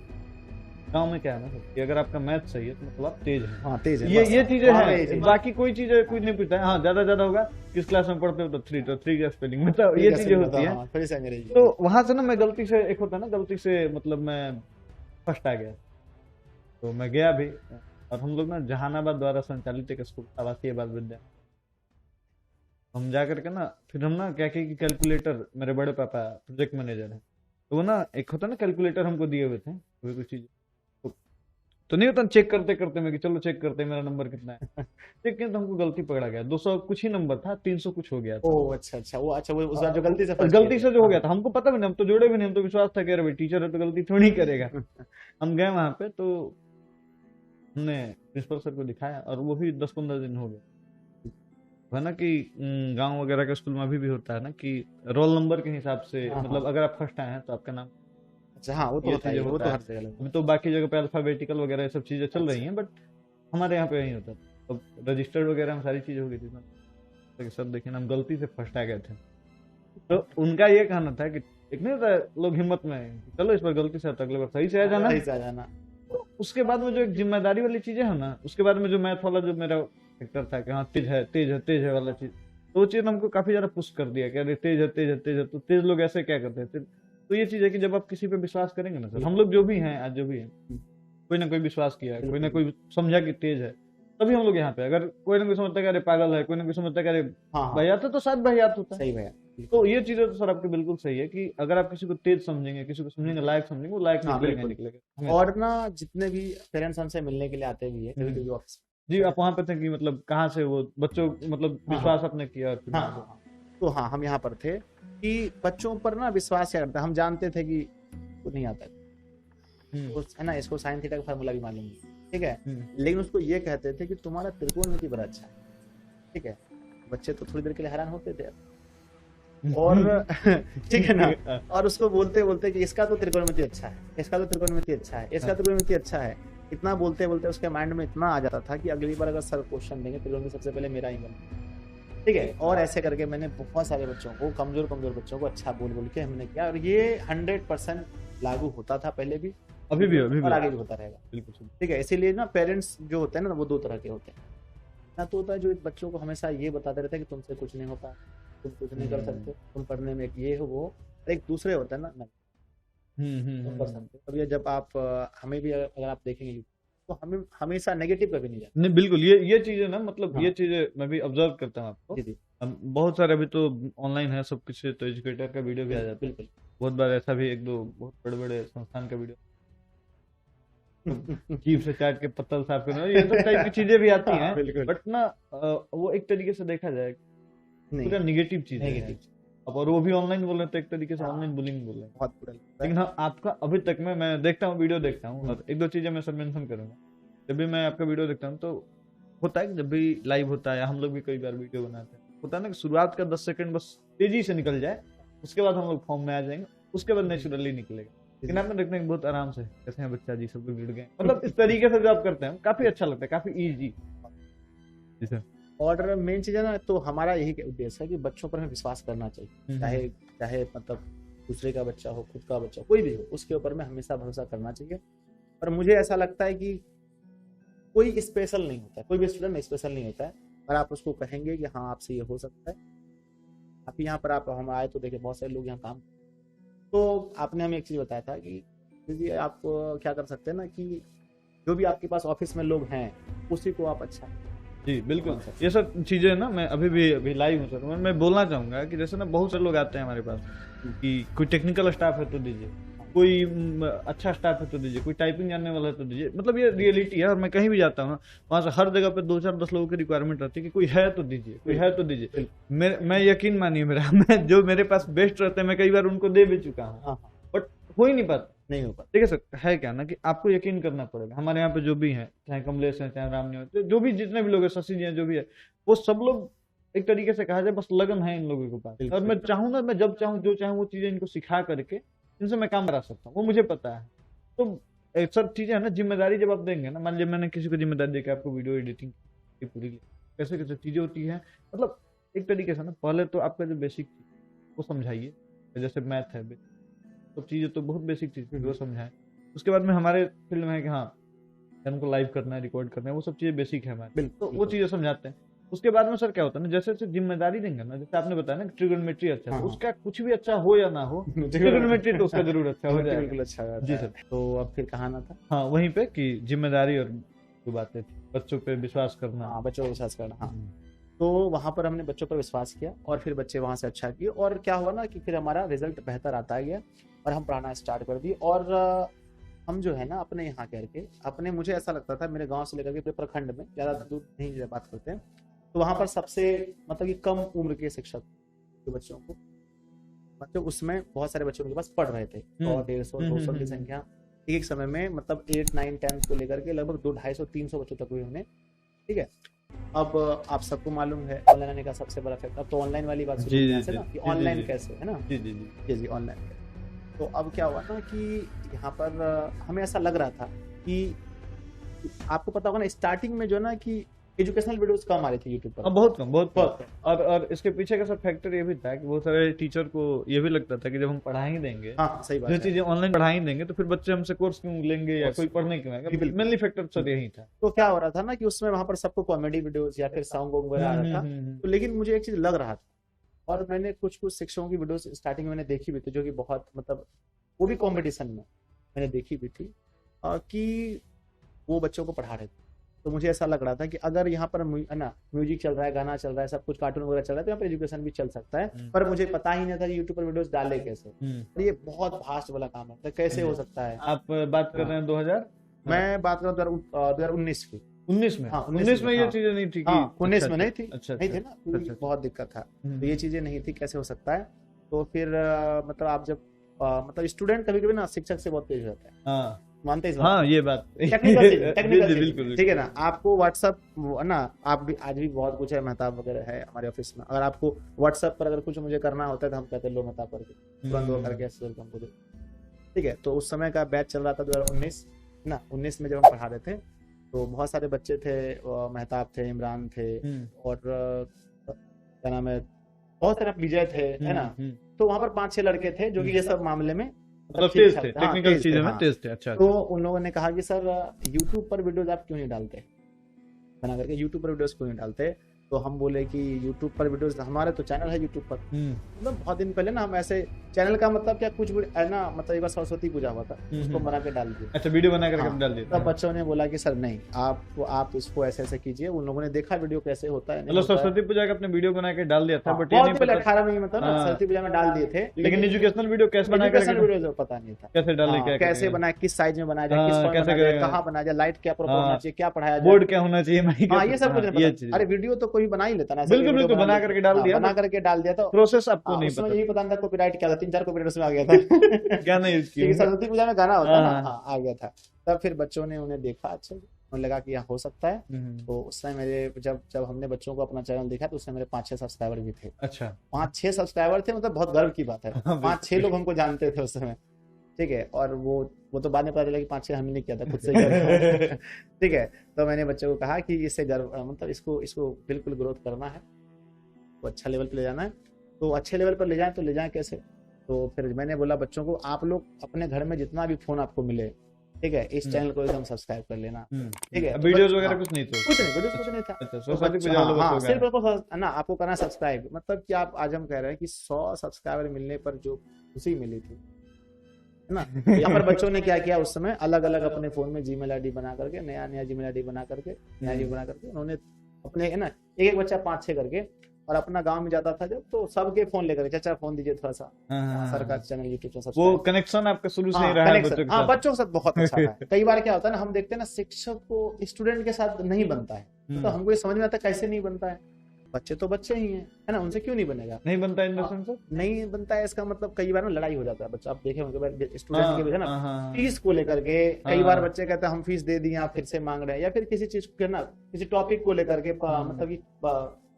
गांव में क्या है ना कि अगर आपका मैथ सही है तो मतलब आप तेज हैं। हाँ तेज है, ये चीजें हाँ, हैं, बाकी कोई चीज कोई नहीं पूछता है। हाँ ज्यादा होगा किस क्लास में पढ़ते हो तो 3, तो 3 का स्पेलिंग मतलब ये चीजें होती है। तो वहां से ना मैं गलती से, एक होता है ना गलती से, मतलब मैं फर्स्ट आ गया, तो मैं गया भी, और हम लोग ना जहानाबाद द्वारा संचालित एक स्कूल आवासीय बाल विद्यालय, हम जा करके ना फिर हम ना क्या किया कि कैलकुलेटर, मेरे बड़े पापा प्रोजेक्ट मैनेजर है, तो वो ना एक होता ना कैलकुलेटर हमको दिए हुए थे, कोई कुछ चीज तो नहीं होता, चेक करते करते मैं कि चलो चेक करते मेरा नंबर कितना है, चेक किया तो हमको गलती पकड़ा गया, 200 कुछ ही नंबर था, 300 कुछ हो गया था। ओह अच्छा, वो अच्छा, वो उस बार जो गलती से जो हो गया था, हमको पता भी नहीं, हम तो जोड़े भी नहीं, हम तो विश्वास था कि अरे भाई टीचर है तो गलती थोड़ी करेगा। हम गए वहां पे, तो हमने प्रिंसिपल सर को दिखाया, और वो भी 10-15 दिन हो गए, है ना कि गांव वगैरह के स्कूल में अभी भी होता है ना कि रोल नंबर के हिसाब से, मतलब अगर आप फर्स्ट आए हैं तो आपका नाम, अच्छा हाँ वो तो होता है, वो तो हर जगह। अभी तो बाकी जगह पे अल्फाबेटिकल वगैरह ये सब चीजें चल रही हैं, बट हमारे यहाँ पे नहीं होता। अब रजिस्टर्ड वगैरह में सारी चीजें हो गई थी ना, सब देखिए ना हम गलती से फर्स्ट आ गए थे, तो उनका ये कहना था कि एक नहीं होता लोग हिम्मत में चलो इस बार गलती से, अगले बार सही से आ जाना। तो उसके बाद में जो एक जिम्मेदारी वाली चीजें है ना, उसके बाद में जो मैथ वाला जो मेरा फैक्टर था कि हाँ तेज है वाला चीज, तो वो चीज हमको काफी ज्यादा पुश कर दिया कि अरे तेज है, तो तेज लोग ऐसे क्या करते हैं। तो ये चीज है कि जब आप किसी पे विश्वास करेंगे ना सर, हम लोग जो भी हैं आज, जो भी है, कोई ना कोई विश्वास किया, कोई ना कोई समझा कि तेज है, तभी हम लोग यहाँ पे। अगर कोई ना कोई समझता है अरे पागल है, कोई ना कोई समझता है अरे भैयात है, तो शायद भैयात होता है। सही भैया। तो ये चीजें तो सर आपकी बिल्कुल सही है कि अगर आप किसी को तेज समझेंगे, किसी को समझेंगे लायक समझेंगे, वो लायक निकलेगा। और ना जितने भी पेरेंट्स हमसे मिलने के लिए आते भी है कभी ऑफिस, जी आप वहाँ पे थे कि मतलब कहाँ से वो बच्चों मतलब विश्वास अपने किया। तो हाँ हम यहाँ पर थे कि बच्चों पर ना विश्वास क्या करता है, हम जानते थे कि वो नहीं आता है ना, इसको साइन थीटा का फार्मूला भी मालूम है, ठीक है, लेकिन उसको ये कहते थे कि तुम्हारा त्रिकोणमिति बड़ा अच्छा है, ठीक है। बच्चे तो थोड़ी देर के लिए हैरान होते थे और ठीक है ना, और उसको बोलते बोलते कि इसका तो त्रिकोणमिति अच्छा है, इसका तो त्रिकोणमिति अच्छा है, इसका त्रिकोणमिति अच्छा है, इतना बोलते बोलते उसके माइंड में इतना आ जाता था कि अगली बार अगर सर क्वेश्चन देंगे त्रिकोणमिति सबसे पहले मेरा ही बना, ठीक है। और ऐसे करके मैंने बहुत सारे बच्चों को, कमजोर बच्चों को अच्छा बोल बोल के हमने किया, और ये 100% लागू होता था पहले भी, अभी भी और आगे भी होता रहेगा, बिल्कुल, ठीक है। इसीलिए ना पेरेंट्स जो होते हैं ना, वो 2 तरह के होते हैं, ना तो होता है जो बच्चों को हमेशा ये बताते रहते हैं कि तुमसे कुछ नहीं होता, तुम कुछ नहीं कर सकते, तुम पढ़ने में ये हो वो, एक दूसरे होता है ना तुम कर सकते। अब ये जब आप हमें भी अगर आप देखेंगे तो हमें हमेशा नेगेटिव कभी नहीं जाता। नहीं बिल्कुल, ये चीजें ना मतलब ये चीजें मैं भी ऑब्जर्व करता हूँ आपको, बहुत सारे अभी तो ऑनलाइन है सब कुछ, तो एजुकेटर का वीडियो भी आ जाता है, बहुत बार ऐसा भी 1-2 बहुत बड़े संस्थान का वीडियो, जीभ से चाट के पत्तल साफ करना, ये सब टाइप की चीजें भी आती हैं, बट ना वो एक तरीके से देखा जाए पूरा निगेटिव चीज है। अब और वो भी ऑनलाइन बोल रहे हैं, तो एक तरीके से ऑनलाइन बुलिंग बोल रहे हैं, बहुत बुरा। लेकिन हाँ आपका अभी तक मैं देखता हूँ, वीडियो देखता हूँ, और 1-2 चीजें मैं सब मेंशन करूंगा। जब भी मैं आपका वीडियो देखता हूँ तो होता है कि जब भी लाइव होता है, हम लोग भी कई बार वीडियो बनाते हैं, होता है ना कि शुरुआत का 10 सेकंड बस तेजी से निकल जाए, उसके बाद हम लोग फॉर्म में आ जाएंगे, उसके बाद नेचुरली निकलेगा। लेकिन आपने देखते हैं बहुत आराम से कैसे हैं बच्चा जी, सब लोग जुड़ गए, मतलब इस तरीके से जो आप करते हैं काफी अच्छा लगता है, काफी ईजी। जी सर। और मेन चीज है ना, तो हमारा यही उद्देश्य है कि बच्चों पर हमें विश्वास करना चाहिए, चाहे मतलब दूसरे का बच्चा हो, खुद का बच्चा, कोई भी हो, उसके ऊपर में हमेशा भरोसा करना चाहिए। और मुझे ऐसा लगता है कि कोई स्पेशल नहीं होता है, कोई भी स्टूडेंट स्पेशल नहीं होता है, और आप उसको कहेंगे कि हाँ आपसे ये हो सकता है। आप यहाँ पर आप हम आए तो देखिए बहुत सारे लोग यहाँ काम, तो आपने हमें एक चीज बताया था कि दीदी आप क्या कर सकते हैं ना कि जो भी आपके पास ऑफिस में लोग हैं उसी को आप अच्छा। जी बिल्कुल, ये सब चीजें ना मैं अभी लाइव हूँ सर, मैं बोलना चाहूंगा कि जैसे ना बहुत सारे लोग आते हैं हमारे पास कि कोई टेक्निकल स्टाफ है तो दीजिए, कोई अच्छा स्टाफ है तो दीजिए, कोई टाइपिंग जानने वाला है तो दीजिए। मतलब ये रियलिटी है। और मैं कहीं भी जाता हूँ ना, वहाँ से हर जगह पे 2-4-10 लोगों की रिक्वायरमेंट रहती है कि कोई है तो दीजिए, कोई है तो दीजिए। मैं यकीन मानिए मेरा, मैं जो मेरे पास बेस्ट रहते हैं मैं कई बार उनको दे भी चुका हूँ, बट हो ही नहीं पाता। नहीं हो पाता। ठीक है सर, है क्या ना कि आपको यकीन करना पड़ेगा। हमारे यहाँ पे जो भी है, चाहे कमलेश है, चाहे रामनी हो, जो भी जितने भी लोग हैं, शशि जी हैं, जो भी है, वो सब लोग एक तरीके से कहा जाए बस लगन है इन लोगों के पास। और मैं चाहूँ ना, मैं जब चाहूँ जो चाहूँ वो चीजें इनको सिखा करके इनसे मैं काम करा सकता हूँ, वो मुझे पता है। तो सब चीजें है ना, जिम्मेदारी जब आप देंगे ना, मान लीजिए मैंने किसी को जिम्मेदारी दी कि आपको वीडियो एडिटिंग की पूरी कैसे कैसे चीजें होती है, मतलब एक तरीके से ना, पहले तो आपका जो बेसिक वो समझाइए, जैसे मैथ है, सब चीजें तो बहुत बेसिक चीज वो समझाएं। उसके बाद में हमारे फील्ड में है कि हाँ उनको लाइव करना है, रिकॉर्ड करना है, वो सब चीजें बेसिक है हमारे, तो वो चीजें समझाते हैं। उसके बाद में सर क्या होता है ना, जैसे जैसे जिम्मेदारी देंगे ना, जैसे आपने बताया ना ट्रिगोनोमेट्री अच्छा है, तो उसका कुछ भी अच्छा हो या ना हो, ट्रिगोनोमेट्री तो उसका जरूर अच्छा हो जाएगा। बिल्कुल अच्छा जी सर। तो अब फिर कहाँ ना था? हाँ, वहीं पे कि जिम्मेदारी और जो बातें थी, बच्चों पे विश्वास करना। हाँ, बच्चों पर विश्वास करना। हाँ, तो वहाँ पर हमने बच्चों पर विश्वास किया और फिर बच्चे वहाँ से अच्छा किए, और क्या हुआ ना कि फिर हमारा रिजल्ट बेहतर आता गया और हम पढ़ाना स्टार्ट कर दिए। और हम जो है ना अपने यहाँ करके अपने, मुझे ऐसा लगता था मेरे गांव से लेकर के पूरे प्रखंड में, ज़्यादा दूर नहीं बात करते हैं, तो वहाँ पर सबसे मतलब कि कम उम्र के शिक्षक जो बच्चों को, मतलब उसमें बहुत सारे बच्चों के पास पढ़ रहे थे, 100-150-200 की संख्या एक समय में, मतलब 8, 9, 10 को लेकर के लगभग 200-250-300 बच्चों तक हुए हमने। ठीक है, अब आप सबको मालूम है ऑनलाइन आने का सबसे बड़ा फैक्टर, अब तो ऑनलाइन वाली बात शुरू हुई ना कि ऑनलाइन कैसे है ना। जी जी जी जी जी, ऑनलाइन। तो अब क्या हुआ ना कि यहाँ पर हमें ऐसा लग रहा था कि आपको पता होगा ना, स्टार्टिंग में जो ना कि एजुकेशनल वीडियोस कम आ रही थी यूट्यूब पर, बहुत कम, बहुत कम। और इसके पीछे का सब फैक्टर ये भी था कि बहुत सारे टीचर को ये भी लगता था कि जब हम पढ़ा ही देंगे, हाँ सही बात जो है, चीजें ऑनलाइन पढ़ा ही देंगे तो फिर बच्चे हमसे कोर्स क्यों लेंगे या कोई पढ़ने क्यों आएगा। मेनली फैक्टर सर यही था। तो क्या हो रहा था ना कि उसमें वहां पर सबको कॉमेडी वीडियोस या फिर सॉन्ग वगैरह आ रहा था, तो लेकिन मुझे एक चीज लग रहा था, और मैंने कुछ शिक्षकों की वीडियोस स्टार्टिंग में मैंने देखी भी थी, जो कि बहुत मतलब वो भी कॉम्पिटिशन में मैंने देखी भी थी कि वो बच्चों को पढ़ा रहे थे। तो मुझे ऐसा लग रहा था कि अगर यहाँ पर है ना म्यूजिक चल रहा है, गाना चल रहा है, सब कुछ कार्टून वगैरह चल रहा है, तो यहाँ पर एजुकेशन भी चल सकता है, पर मुझे पता ही नहीं था कि यूट्यूब पर वीडियोस डाले कैसे। और ये बहुत फास्ट वाला काम है, तो कैसे हो सकता है। आप बात कर रहे हैं 2000, मैं बात कर रहा हूँ 2019 की। 19 में? हाँ, 19 में ये चीजें नहीं थी? 19 में नहीं थी। अच्छा, नहीं थे ना, बहुत दिक्कत था, तो ये चीजें नहीं थी, कैसे हो सकता है। तो फिर मतलब आप जब मतलब स्टूडेंट कभी कभी ना शिक्षक से बहुत तेज रहता है, मानते हैं इस बात? हाँ, ये बात टेक्निकल बिल्कुल ठीक है ना। आपको व्हाट्सएप ना, आप भी आज भी बहुत कुछ है, मेहताब वगैरह है हमारे ऑफिस में, अगर आपको व्हाट्सएप पर अगर कुछ मुझे करना होता है तो हम कहते हैं लो मेहताब करके तुरंत वो करके हमको दो। ठीक है, तो उस समय का बैच चल रहा था 2019 ना। 19 में जब हम पढ़ा रहे थे तो बहुत सारे बच्चे थे, मेहताब थे, इमरान थे, और क्या नाम है, बहुत सारे विजय थे, है ना। तो वहां पर 5-6 लड़के थे जो कि ये सब मामले में तेज थे, टेक्निकल चीजों में तेज थे। अच्छा, तो उन लोगों ने कहा कि सर यूट्यूब पर वीडियोस आप क्यों नहीं डालते, बना करके यूट्यूब पर वीडियोस क्यों नहीं डालते। तो हम बोले कि यूट्यूब पर वीडियोस, हमारे तो चैनल है यूट्यूब पर, मतलब बहुत दिन पहले ना हम ऐसे चैनल का मतलब क्या कुछ ना, मतलब एक बार सरस्वती पूजा हुआ था, उसको बना के डाल दिया। अच्छा, वीडियो बना करके डाल दिया। तब बच्चों ने बोला कि सर नहीं, आप इसको ऐसे ऐसे कीजिए। उन लोगों ने देखा वीडियो कैसे होता है, मतलब सरस्वती पूजा का अपने वीडियो बना के डाल दिया था, बट ये नहीं पता 18 में मतलब सरस्वती पूजा में डाल दिए थे, लेकिन एजुकेशनल वीडियो कैसे बना वीडियो पता नहीं था, कैसे डाले, कैसे बनाए, किस साइज में बनाया जाए, किस फॉर्म में बनाया जाए, कहाँ बनाया जाए, लाइट क्या प्रॉपर होना चाहिए, क्या पढ़ाया जाए, बोर्ड क्या होना चाहिए, ये सब कुछ नहीं पता। अरे वीडियो तो कोई बना ही लेता ना, बिल्कुल बना करके डाल दिया, बना करके डाल दिया। तो प्रोसेस आपको नहीं पता, यही पता नहीं था कॉपीराइट क्या था, 3-4 कॉपीराइट उसमें आ गया था गाना यूज किया, सरस्वती पूजा में गाना होता है ना, आ गया था। तब फिर बच्चों ने उन्हें देखा, अच्छा उन्हें लगा कि यहाँ हो सकता है। तो उस समय मेरे जब हमने बच्चों को अपना चैनल देखा तो उस समय मेरे 5-6 सब्सक्राइबर भी थे। अच्छा, 5-6 सब्सक्राइबर थे, मतलब बहुत गर्व की बात है। 5-6 लोग हमको जानते थे उस समय, ठीक है। और वो तो बाद में पता चला कि 5-6 हमने नहीं किया था, खुद से गर्व ठीक है। तो मैंने बच्चों को कहा कि इससे गर्व, मतलब इसको बिल्कुल ग्रोथ करना है, तो अच्छा लेवल पे ले जाना है। तो अच्छे लेवल पर ले जाएं, तो ले जाएं कैसे। तो फिर मैंने बोला बच्चों को, आप लोग अपने घर में जितना भी फोन आपको मिले, ठीक है, इस चैनल को एकदम सब्सक्राइब कर लेना, ठीक है। वीडियोस वगैरह कुछ नहीं, कुछ नहीं था। सिर्फ ना आपको करना सब्सक्राइब, मतलब कि आप, आज हम कह रहे हैं कि 100 सब्सक्राइबर मिलने पर जो खुशी मिली थी, है ना। यहाँ पर बच्चों ने क्या किया, उस समय अलग अलग अपने फोन में जीमेल आईडी बना करके, नया जीमेल आईडी बना करके उन्होंने अपने, है ना, एक बच्चा 5-6 करके और अपना गांव में जाता था जब, तो सबके फोन लेकर, चाचा फोन दीजिए थोड़ा सा, हाँ, सर का चैनल यूट्यूब से वो सब्सक्राइब। कनेक्शन आपका शुरू से ही हाँ रहा है कनेक्शन, बच्चों के हाँ साथ। बच्चों के साथ बहुत अच्छा है। कई बार क्या होता है ना, हम देखते हैं ना शिक्षक को स्टूडेंट के साथ नहीं बनता है, तो हमको ये समझ में आता है कैसे नहीं बनता है। बच्चे तो बच्चे ही हैं, है ना, उनसे क्यों नहीं बनेगा? नहीं बनता इन सेंस से? नहीं बनता है इसका मतलब कई बार ना लड़ाई हो जाता है बच्चा, आप देखे होंगे स्टूडेंट के बीच है ना, हाँ, फीस को लेकर के कई हाँ। बार बच्चे कहते हैं हम फीस दे दिए, आप फिर से मांग रहे हैं, या फिर किसी चीज के ना, किसी टॉपिक को लेकर के मतलब कि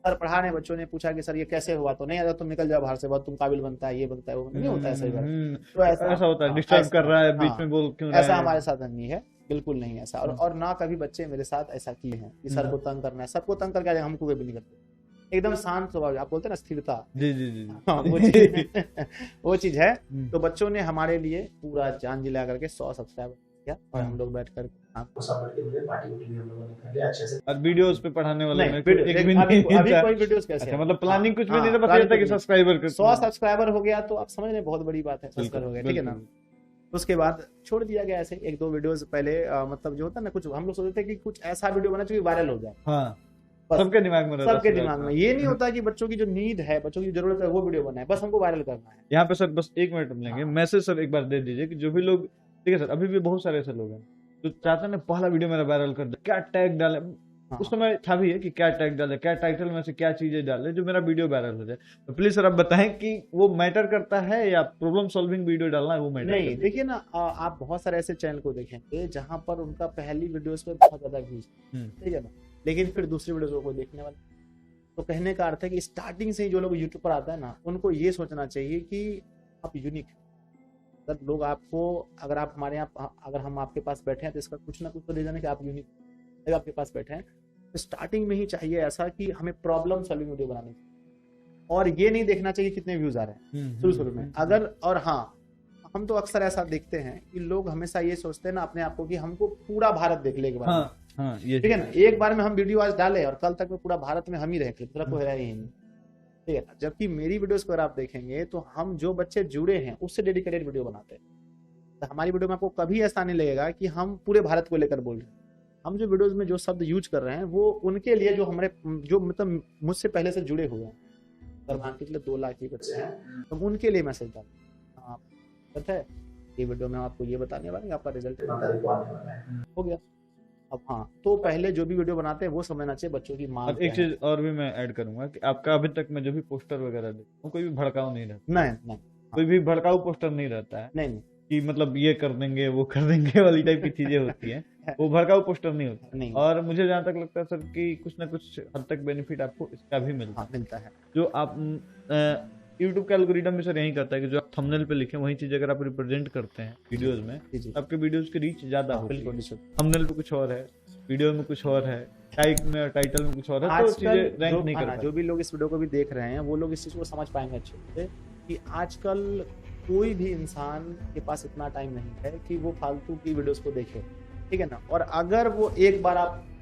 सर पढ़ा रहे, बच्चों ने पूछा कि सर ये कैसे हुआ, तो नहीं आता तुम निकल जाओ बाहर से, बहुत तुम काबिल बनता है, ये बनता है, वो नहीं होता है सही बात। तो ऐसा होता है, हाँ, डिस्टर्ब कर रहा है, बीच हाँ, में बोल क्यों रहा ऐसा है? हमारे साथ नहीं है, बिल्कुल नहीं ऐसा। और ना कभी बच्चे मेरे साथ ऐसा किए हैं कि सर को तंग करना है, सबको तंग करके हमको कभी नहीं करते, एकदम शांत स्वभाव, आप बोलते हैं ना स्थिरता, जी जी जी। हाँ, वो चीज है। तो बच्चों ने हमारे लिए पूरा जान जिला करके 100 सब्सक्राइबर किया, और हम लोग बैठ कर वो सब के लिए पार्टी वार्टी भी हम लोगों ने कर लिया अच्छे से। और वीडियोस पे पढ़ाने वाले नहीं, में एक भी अभी नहीं था। कोई वीडियोस कैसे अच्छा, है? मतलब प्लानिंग कुछ भी नहीं था, बस हाँ, ये था कि सब्सक्राइबर कर 100 सब्सक्राइबर हो गया तो आप समझ रहे हैं बहुत बड़ी बात है, सब्सक्राइबर हो गया, ठीक है ना। उसके बाद छोड़ दिया गया ऐसे, एक दो वीडियोस पहले मतलब जो होता है ना, कुछ हम लोग सोचते थे कि कुछ ऐसा वीडियो बना जो वायरल हो जाए, हाँ, बस सबके दिमाग में रहता है, सबके दिमाग में। ये नहीं होता कि बच्चों की जो नीड है, बच्चों की जरूरत है, वो वीडियो बनाए, बस हमको वायरल करना है। यहाँ पे सर बस 1 मिनट हम लेंगे, मैसेज सर एक बार दे दीजिए कि जो भी लोग, ठीक है सर, अभी भी बहुत सारे ऐसे लोग हैं जो चाहते हैं ना पहला वीडियो मेरा वायरल कर दे, क्या टैग डाले, उस समय था भी है कि क्या टैग डाले, क्या टाइटल में से क्या चीजें डाले जो मेरा वीडियो वायरल हो जाए। तो प्लीज सर आप बताएं कि वो मैटर करता है या प्रॉब्लम सॉल्विंग वीडियो डालना है वो मैटर नहीं, करता है? देखिए ना, आप बहुत सारे ऐसे चैनल को देखेंगे जहां पर उनका पहली वीडियोस पे बहुत ज्यादा व्यूज, ठीक है ना, लेकिन फिर दूसरी वीडियोस को कोई देखने वाला। तो कहने का अर्थ है कि स्टार्टिंग से ही जो लोग यूट्यूब पर आता है ना, उनको ये सोचना चाहिए कि आप यूनिक, अगर लोग आपको, अगर आप हमारे यहाँ, अगर हम आपके पास बैठे हैं तो इसका कुछ ना कुछ तो रीजन है कि आप यूनिक, अगर आपके पास बैठे हैं तो स्टार्टिंग में ही चाहिए ऐसा कि हमें प्रॉब्लम सॉल्विंग वीडियो बनानी चाहिए, और ये नहीं देखना चाहिए कितने व्यूज आ रहे हैं शुरू में। अगर, और हाँ, हम तो अक्सर ऐसा देखते हैं कि लोग हमेशा ये सोचते हैं ना अपने आप को कि हमको पूरा भारत देख ले एक बार, हाँ, ये ठीक है ना, एक बार में हम वीडियो आज डाले और कल तक में पूरा भारत में हम ही रहे, दूसरा कोई रहा ही नहीं, ठीक है ना। जबकि मेरी वीडियोस को अगर आप देखेंगे तो हम जो बच्चे जुड़े हैं उससे डेडिकेटेड वीडियो बनाते हैं। तो हमारी वीडियो में आपको कभी ऐसा नहीं लगेगा कि हम पूरे भारत को लेकर बोल रहे हैं। हम जो वीडियोस में जो शब्द यूज कर रहे हैं वो उनके लिए जो हमारे, जो मतलब मुझसे पहले से जुड़े हुए हैं, अगर मान के चलिए 2 लाख के बच्चे हैं तो उनके लिए मैसेज डालते हैं। पता है ये वीडियो में आपको ये बताने वाले आपका रिजल्ट हो गया। अब हाँ, तो पहले जो भी वीडियो बनाते हैं वो समझना चाहिए बच्चों की मांग। एक चीज और भी मैं ऐड करूंगा कि आपका अभी तक मैं जो भी पोस्टर वगैरह देखता हूँ कोई भी भड़काऊ नहीं रहता, नहीं, कोई भी भड़काऊ पोस्टर नहीं रहता है, नहीं, कि मतलब ये कर देंगे वो कर देंगे वाली टाइप की चीजें होती हैं, वो भड़काऊ पोस्टर नहीं होता नहीं। और मुझे जहाँ तक लगता है सर कि कुछ ना कुछ हद तक बेनिफिट आपको इसका भी मिलता है। मिलता है। जो आप यूट्यूब का एल्गोरिदम भी सर यही करता है कि जो आप थंबनेल पे लिखे वही चीज अगर आप रिप्रेजेंट करते हैं वीडियोस में, आपके वीडियोस की रीच ज्यादा होती है। थंबनेल पे कुछ और है, वीडियो में कुछ और है, टाइटल में कुछ और है, तो चीजें रैंक नहीं करता। जो भी लोग इस वीडियो को भी देख रहे हैं वो लोग इस चीज को समझ पाएंगे अच्छे से कि आजकल कोई भी इंसान के पास इतना टाइम नहीं है कि वो फालतू की वीडियोस को देखे, ठीक है ना। और अगर वो एक बार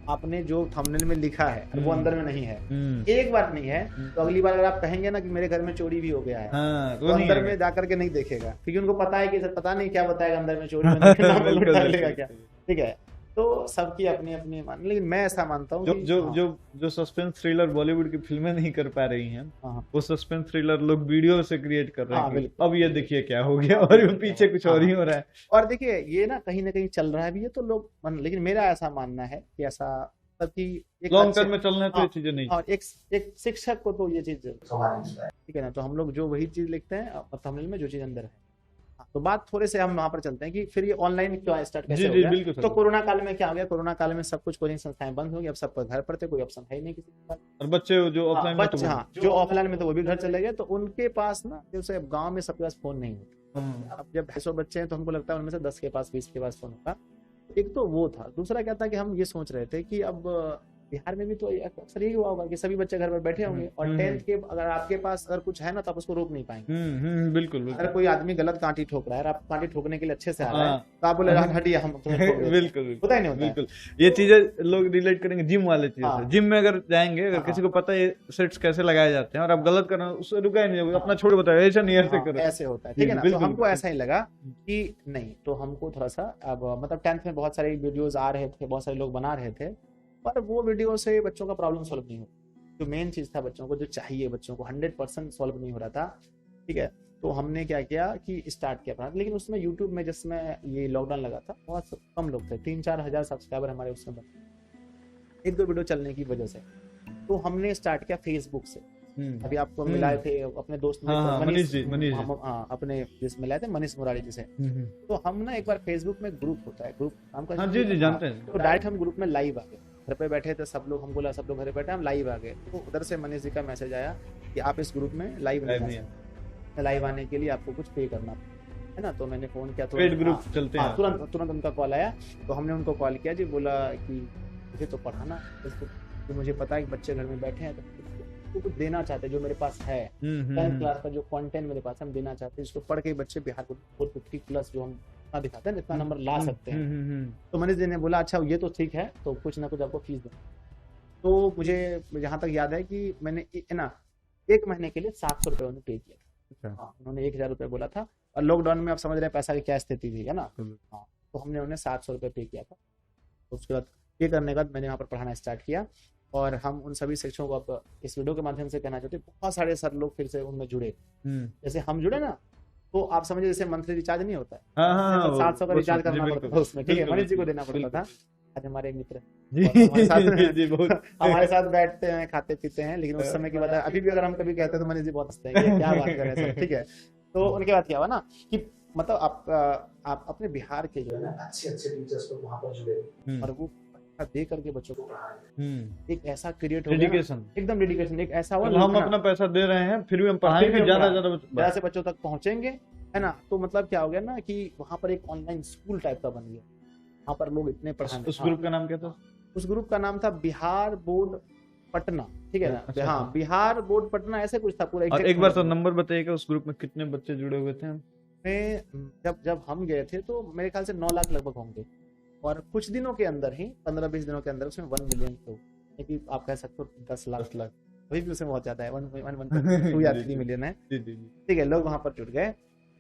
आपने जो थंबनेल में लिखा है वो अंदर में नहीं है, एक बार नहीं है, तो अगली बार अगर आप कहेंगे ना कि मेरे घर में चोरी भी हो गया है, तो अंदर में जाकर के नहीं देखेगा, क्योंकि उनको पता है कि सर पता नहीं क्या बताएगा अंदर में चोरी डालेगा क्या, ठीक है। तो सबकी अपनी अपनी मान, लेकिन मैं ऐसा मानता हूँ जो सस्पेंस थ्रिलर बॉलीवुड की फिल्में नहीं कर पा रही हैं, वो सस्पेंस थ्रिलर लोग वीडियो से क्रिएट कर रहे हैं। अब ये देखिए क्या हो गया और पीछे कुछ और ही हो रहा है। और देखिए ये ना कहीं चल रहा है भी है तो लोग, लेकिन मेरा ऐसा मानना है कि ऐसा लॉन्ग टर्म में चलना है तो ये चीजें नहीं। और एक शिक्षक को तो ये चीज ठीक है ना, तो हम लोग जो वही चीज लिखते हैं थंबनेल में जो चीज अंदर है। तो बात थोड़े से हम वहां पर चलते हैं कि फिर ये ऑनलाइन क्यों स्टार्ट कैसे हो गया। तो कोरोना काल में क्या हो गया, कोरोना काल में सब कुछ कोचिंग संस्थाएं बंद हो गई, अब सब घर पर थे, कोई ऑप्शन है ही नहीं किसी के पास। और बच्चे जो ऑफलाइन में, जो ऑफलाइन में तो वो भी घर चले गए, तो उनके पास ना, जैसे गाँव में सबके पास फोन नहीं होता। अब जब 200 बच्चे हैं तो हमको लगता है उनमें से 10 के पास 20 के पास फोन होगा। एक तो वो था, दूसरा क्या था कि हम ये सोच रहे थे कि अब बिहार में भी तो अक्सर यही हुआ होगा कि सभी बच्चे घर पर बैठे होंगे और 10th के अगर आपके पास अगर कुछ है ना तो आप उसको रोक नहीं पाएंगे। बिल्कुल। अगर कोई आदमी गलत कांटी ठोक रहा है, आप कांटी ठोकने के लिए अच्छे से आ रहा है, तो आप बोले हटिए हम बिल्कुल पता ही नहीं होता। बिल्कुल ये चीजें लोग रिलेट करेंगे जिम वाले चीजें। जिम में अगर जाएंगे, अगर किसी को पता है सेट्स कैसे लगाए जाते हैं और आप गलत कर रहे हो, उससे रुका ही नहीं, अपना छोड़ बताओ ऐसा नहीं, ऐसे करो, ऐसे होता है, ठीक है ना। तो हमको ऐसा ही लगा कि नहीं, तो हमको थोड़ा सा अब मतलब 10th में बहुत सारे वीडियोस आ रहे थे, बहुत सारे लोग बना रहे थे, पर वो वीडियो से बच्चों का प्रॉब्लम सॉल्व नहीं होता। जो मेन चीज था बच्चों को जो चाहिए, बच्चों को 100% सॉल्व नहीं हो रहा था, ठीक है। तो हमने क्या किया कि स्टार्ट किया पढ़ाना, लेकिन उसमें यूट्यूब में जिसमें ये लॉकडाउन लगा था बहुत कम लोग थे, 3-4 हज़ार सब्सक्राइबर हमारे उसमें बने 1-2 वीडियो चलने की वजह से। तो हमने स्टार्ट किया फेसबुक से। अभी आपको मिलाए थे अपने दोस्त मनीष जी। हाँ, अपने जिस मिलाए थे मनीष मुरारी जी से। तो हम ना एक बार फेसबुक में ग्रुप होता है, ग्रुप नाम का, जी जानते हैं। तो डायरेक्ट हम ग्रुप में लाइव आ गए, घर पे बैठे थे सब लोग, हम बोला सब लोग घर पे बैठे, हम लाइव आ गए। तो उधर से मनीष जी का मैसेज आया कि आप इस ग्रुप में लाइव आने के लिए आपको कुछ पे करना है ना। तो मैंने फोन किया, पेड ग्रुप चलते हैं, तुरंत उनका कॉल आया। तो हमने उनको कॉल किया जी, बोला कि मुझे तो पढ़ाना, तो मुझे पता है कि बच्चे घर में बैठे हैं, तो कुछ देना चाहते हैं जो मेरे पास है, 10th क्लास का जो कंटेंट मेरे पास हम देना चाहते हैं, इसको पढ़ के बच्चे बिहार को 450+ जो हम दिखाते हैं इतना नंबर ला सकते हैं। तो मनीष जी ने बोला अच्छा ये तो ठीक है, तो कुछ ना कुछ आपको फीस देना। तो मुझे जहाँ तक याद है कि मैंने ना 1 महीने के लिए 700 रुपये उन्होंने पे किया। उन्होंने 1000 रुपये बोला था, और लॉकडाउन में आप समझ रहे हैं पैसा की क्या स्थिति थी, है ना। हाँ, तो हमने उन्हें 700 रुपये पे किया था। तो उसके बाद पे करने के बाद मैंने यहाँ पर पढ़ाना स्टार्ट किया, और हम उन सभी शिक्षकों को अब इस वीडियो के माध्यम से कहना चाहते हैं, बहुत सारे सर लोग फिर से उनमें जुड़े। जैसे हम जुड़े ना, तो आप समझिए जैसे मंथली रिचार्ज नहीं होता है, 700 का रिचार्ज करना पड़ता था उसमें, ठीक है, मनीष जी को देना पड़ता था। आज हमारे मित्र हमारे साथ बैठते हैं, खाते पीते हैं, लेकिन उस समय की बात है, अभी भी अगर हम कभी कहते हैं तो मनीष जी बहुत हंसते हैं, क्या बात कर रहे हैं सर, ठीक है। तो उनके बाद क्या हुआ ना कि मतलब आप अपने बिहार के जो है ना अच्छे टीचर्स को वहाँ पर जुड़े, और वो दे करके बच्चों को पढ़ा, एक ऐसा क्रिएट हो डेडिकेशन, एकदम डेडिकेशन, एक ऐसा हुआ हम अपना पैसा दे रहे हैं फिर भी हम पढ़ाएंगे, ज्यादा से बच्चों तक पहुंचेंगे, है ना। तो मतलब क्या हो गया ना कि वहाँ पर एक ऑनलाइन स्कूल टाइप का बन गया, वहाँ पर लोग इतने पढ़ाने। उस ग्रुप का नाम क्या था? उस ग्रुप का नाम था बिहार बोर्ड पटना, ठीक है ना। हाँ, बिहार बोर्ड पटना ऐसे कुछ था पूरा। एक बार तो नंबर बताइएगा, उस ग्रुप में कितने बच्चे जुड़े हुए थे? जब हम गए थे तो मेरे ख्याल से 9 लाख लगभग होंगे, और कुछ दिनों के अंदर ही 15-20 दिनों के अंदर उसमें 1 मिलियन लोग, आप कह सकते हो 10 लाख, अभी भी उसमें बहुत ज्यादा है, 1 या 3 मिलियन है, ठीक है, लोग वहाँ पर जुड़ गए।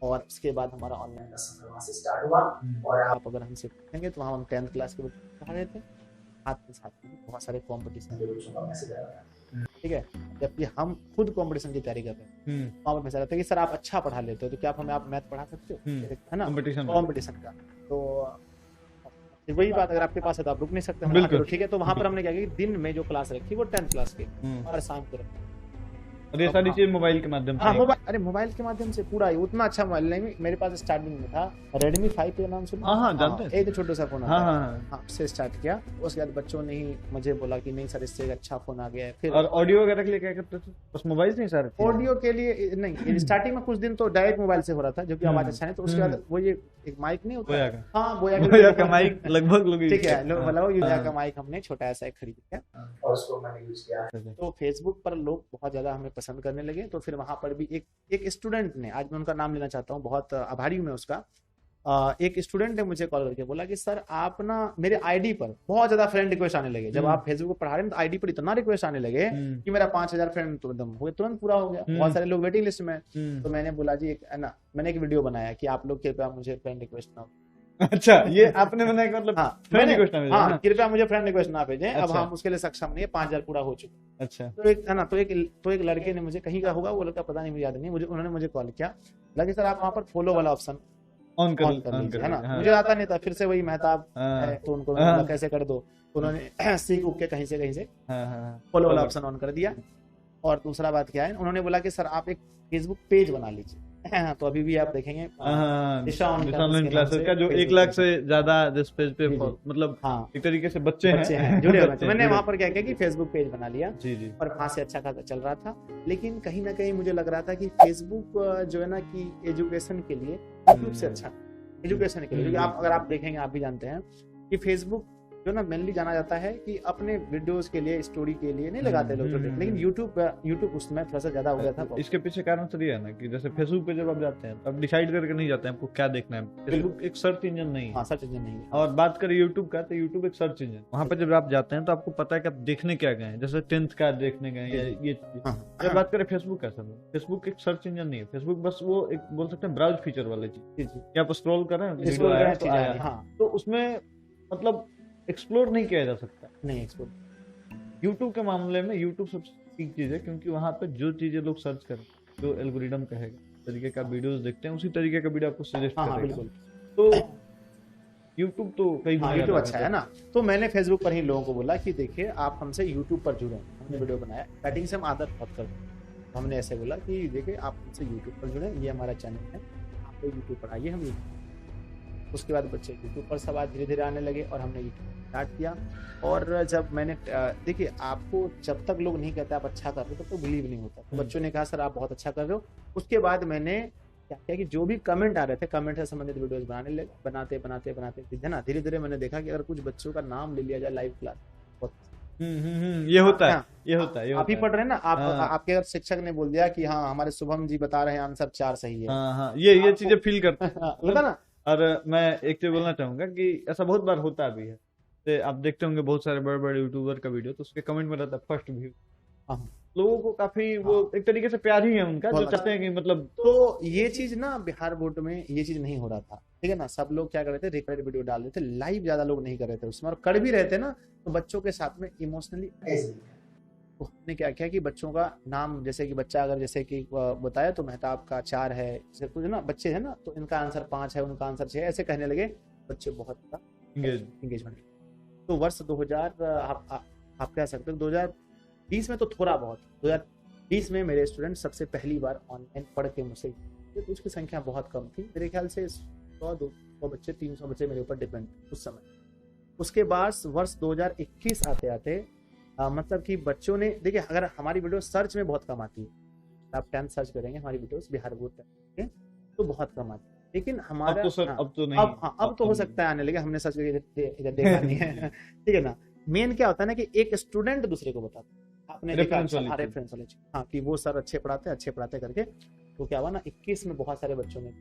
और उसके बाद हमारा ऑनलाइन का सफर वहाँ से स्टार्ट हुआ। और आप अगर हमसे पूछेंगे तो वहाँ हम 10th क्लास के बच्चे पढ़ा रहे थे, साथ के साथ बहुत सारे कॉम्पिटिशन के बच्चों का मैसेज आ रहा था, ठीक है। जबकि हम खुद कंपटीशन की तैयारी कर रहे हैं, वहाँ पर मैसेज आता है कि सर आप अच्छा पढ़ा लेते हो, तो क्या आप हमें मैथ पढ़ा सकते हो, है ना, कॉम्पिटिशन का। तो वही बात, अगर आपके पास है तो आप रुक नहीं सकते, ठीक है। तो वहाँ पर हमने क्या किया, दिन में जो क्लास रखी वो 10th क्लास की, और शाम को रखी। और ये सारी चीज मोबाइल के माध्यम से? हाँ, अरे मोबाइल के माध्यम से पूरा ही, उतना अच्छा मोबाइल नहीं, मेरे पास स्टार्टिंग में था Redmi 5 के नाम सुना? हाँ, जानते हैं, एक छोटा सा फोन आता है, हाँ, उससे स्टार्ट किया। उसके बाद बच्चों ने ही मुझे बोला कि नहीं सर इससे अच्छा फोन आ गया है। फिर और ऑडियो वगैरह के लिए क्या करते थे? बस मोबाइल नहीं सर? ऑडियो के लिए नहीं, स्टार्टिंग में कुछ दिन तो डायरेक्ट मोबाइल से हो रहा था, जो कि आवाज अच्छा नहीं, तो उसके बाद वो ये एक माइक नहीं होता, हाँ, बोया का माइक, लगभग लोग, ठीक है, मतलब बोया का माइक हमने छोटा ऐसा खरीद किया, और उसको मैंने यूज किया। तो फेसबुक पर लोग बहुत ज्यादा हमें पसंद करने लगे। तो फिर वहां पर भी एक स्टूडेंट ने, आज मैं उनका नाम लेना चाहता हूँ, बहुत आभारी हूँ मैं उसका, एक स्टूडेंट ने मुझे कॉल करके बोला कि सर आप ना मेरे आईडी पर बहुत ज्यादा फ्रेंड रिक्वेस्ट आने लगे, जब आप फेसबुक पर पढ़ा रहे हैं तो आईडी पर इतना रिक्वेस्ट आने लगे कि मेरा 5000 फ्रेंड तुरंत पूरा हो गया, बहुत सारे लोग वेटिंग लिस्ट में। तो मैंने बोला जी मैंने एक वीडियो बनाया कि आप लोग कृपया मुझे फ्रेंड रिक्वेस्ट ना, अच्छा, ये आपने बनाया कि मतलब फ्रेंड रिक्वेस्ट ना भेजें? हाँ, कृपया मुझे फ्रेंड रिक्वेस्ट ना भेजें, अब हम उसके लिए सक्षम नहीं है, 5000 पूरा हो चुका। अच्छा, तो एक है ना, तो एक लड़के ने मुझे, कहीं का होगा वो लड़का, पता नहीं, मुझे याद नहीं, उन्होंने मुझे कॉल किया, लगे सर आप वहाँ पर फॉलो वाला ऑप्शन ऑन कर लीजिए, है ना। मुझे आता नहीं था, फिर से वही मेहताब है, तो उनको कैसे कर दो, उन्होंने सीख के कहीं से फॉलो वाला ऑप्शन ऑन कर दिया। और दूसरा बात क्या है, उन्होंने बोला कि सर आप एक फेसबुक पेज बना लीजिए, तो अभी भी आप देखेंगे दिशा ऑनलाइन क्लासेस का जो 1 लाख से ज्यादा जिस पेज पे मतलब एक तरीके से बच्चे हैं जुड़े हुए। तो मैंने वहाँ पर क्या किया कि फेसबुक पेज बना लिया, जी, और वहाँ से अच्छा खासा चल रहा था। लेकिन कहीं ना कहीं मुझे लग रहा था कि फेसबुक जो है ना कि एजुकेशन के लिए यूट्यूब से अच्छा, एजुकेशन के लिए, अगर आप देखेंगे, आप भी जानते हैं कि फेसबुक जो ना मेनली जाना जाता है कि अपने वीडियोस के लिए, स्टोरी के लिए नहीं लगाते लोग, लेकिन यूट्यूब उसमें थोड़ा सा ज्यादा हो गया था। इसके पीछे कारण तो ये है ना कि जैसे फेसबुक पे जब आप जाते हैं तो आप डिसाइड करके नहीं जाते हैं आपको क्या देखना है, फेसबुक एक सर्च इंजन नहीं है, सर्च इंजन नहीं है। और बात करें यूट्यूब का, तो यूट्यूब एक सर्च इंजन, वहाँ पे जब आप जाते हैं तो आपको पता है कि आप देखने क्या गए हैं, जैसे 10th का देखने गए या ये। जब बात करें फेसबुक का, फेसबुक एक सर्च इंजन नहीं है, फेसबुक बस वो एक बोल सकते हैं ब्राउज फीचर वाली चीज, कि आप स्क्रॉल कर रहे हैं तो उसमें मतलब एक्सप्लोर नहीं किया जा सकता, नहीं एक्सप्लोर। यूट्यूब के मामले में यूट्यूब ठीक चीज है, क्योंकि वहाँ पे जो चीजें लोग सर्च करें, जो एल्गोरिदम कहेगा, तरीके का वीडियोस देखते हैं, उसी तरीके का वीडियो आपको सजेस्ट हाँ हाँ करेगा। बिल्कुल। तो यूट्यूब तो कई हाँ गुना यूट्यूब ज्यादा अच्छा है ना। तो मैंने फेसबुक पर ही लोगों को बोला कि देखिए आप हमसे यूट्यूब पर जुड़े, हमने वीडियो बनाया, स्टार्टिंग से हम आदत बहुत करते हैं, तो हमने ऐसे बोला कि देखिए आप हमसे यूट्यूब पर जुड़े, ये हमारा चैनल है, आप लोग यूट्यूब पर आइए, हम YouTube। उसके बाद बच्चे यूट्यूब पर सब धीरे धीरे आने लगे और हमने यूट्यूब स्टार्ट किया। और जब मैंने देखिए आपको जब तक लोग नहीं कहते आप अच्छा कर रहे हो तब तो बिलीव नहीं होता। तो बच्चों ने कहा सर आप बहुत अच्छा कर रहे हो। उसके बाद मैंने क्या किया कि जो भी कमेंट आ रहे थे, कमेंट से संबंधित वीडियोस बनाने लगे, बनाते बनाते बनाते है ना, धीरे धीरे मैंने देखा कि अगर कुछ बच्चों का नाम ले लिया जाए लाइव क्लास, बहुत ये होता है, हाँ, ये होता है, ये आप होता ही है। पढ़ रहे हैं ना, आप हाँ। आपके अगर शिक्षक ने बोल दिया कि हाँ हमारे शुभम जी बता रहे हैं आंसर 4 सही है, हाँ हाँ, ये आपको- चीजें फील करते हैं। लगा ना। और मैं एक चीज बोलना चाहूंगा कि ऐसा बहुत बार होता भी है। जैसे आप देखते होंगे बहुत सारे बड़े बड़े यूट्यूबर का वीडियो, तो उसके कमेंट में रहता है फर्स्ट व्यू। हाँ, लोगों को काफी वो एक तरीके से प्यार ही है उनका, जो बहुत चाहते हैं कि मतलब तो ये चीज ना बिहार बोर्ड में ये चीज नहीं हो रहा था, ठीक है ना। सब लोग क्या कर रहे थे, रिकॉर्डेड वीडियो डाल रहे थे, लाइव ज्यादा लोग नहीं कर रहे थे उसमें, और कर भी रहे थे ना तो बच्चों के साथ में इमोशनली। तो हमने क्या किया कि बच्चों का नाम, जैसे कि बच्चा अगर जैसे कि बताया तो मेहताब का 4 है, जैसे कुछ ना बच्चे है ना, तो इनका आंसर 5 है, उनका आंसर 6 है, ऐसे कहने लगे बच्चे बहुत एंगेजमेंट। तो वर्ष 2000 आप कह सकते हो 2020 में तो थोड़ा बहुत, 2020 में मेरे स्टूडेंट सबसे पहली बार ऑनलाइन पढ़ के मुझसे, तो उसकी संख्या बहुत कम थी, मेरे ख्याल से 100-200 बच्चे, 300 बच्चे मेरे ऊपर डिपेंड उस समय। उसके बाद वर्ष 2021 आते आते मतलब कि बच्चों ने, देखिए अगर हमारी वीडियो सर्च में बहुत कम आती है, आप 10 सर्च करेंगे हमारी वीडियोस बिहार बोर्ड के तो बहुत कम आती है, लेकिन हमारा अब तो सर, हाँ, अब तो नहीं, अब तो हो सकता है आने लगे, हमने सर्च करके इधर देखा नहीं है ठीक है ना। मेन क्या होता है ना कि एक स्टूडेंट दूसरे को बताता है, आपने देखा रेफरेंस वाली चीज, हाँ कि वो सर अच्छे पढ़ाते करके, तो क्या हुआ ना 21 में बहुत सारे बच्चों ने,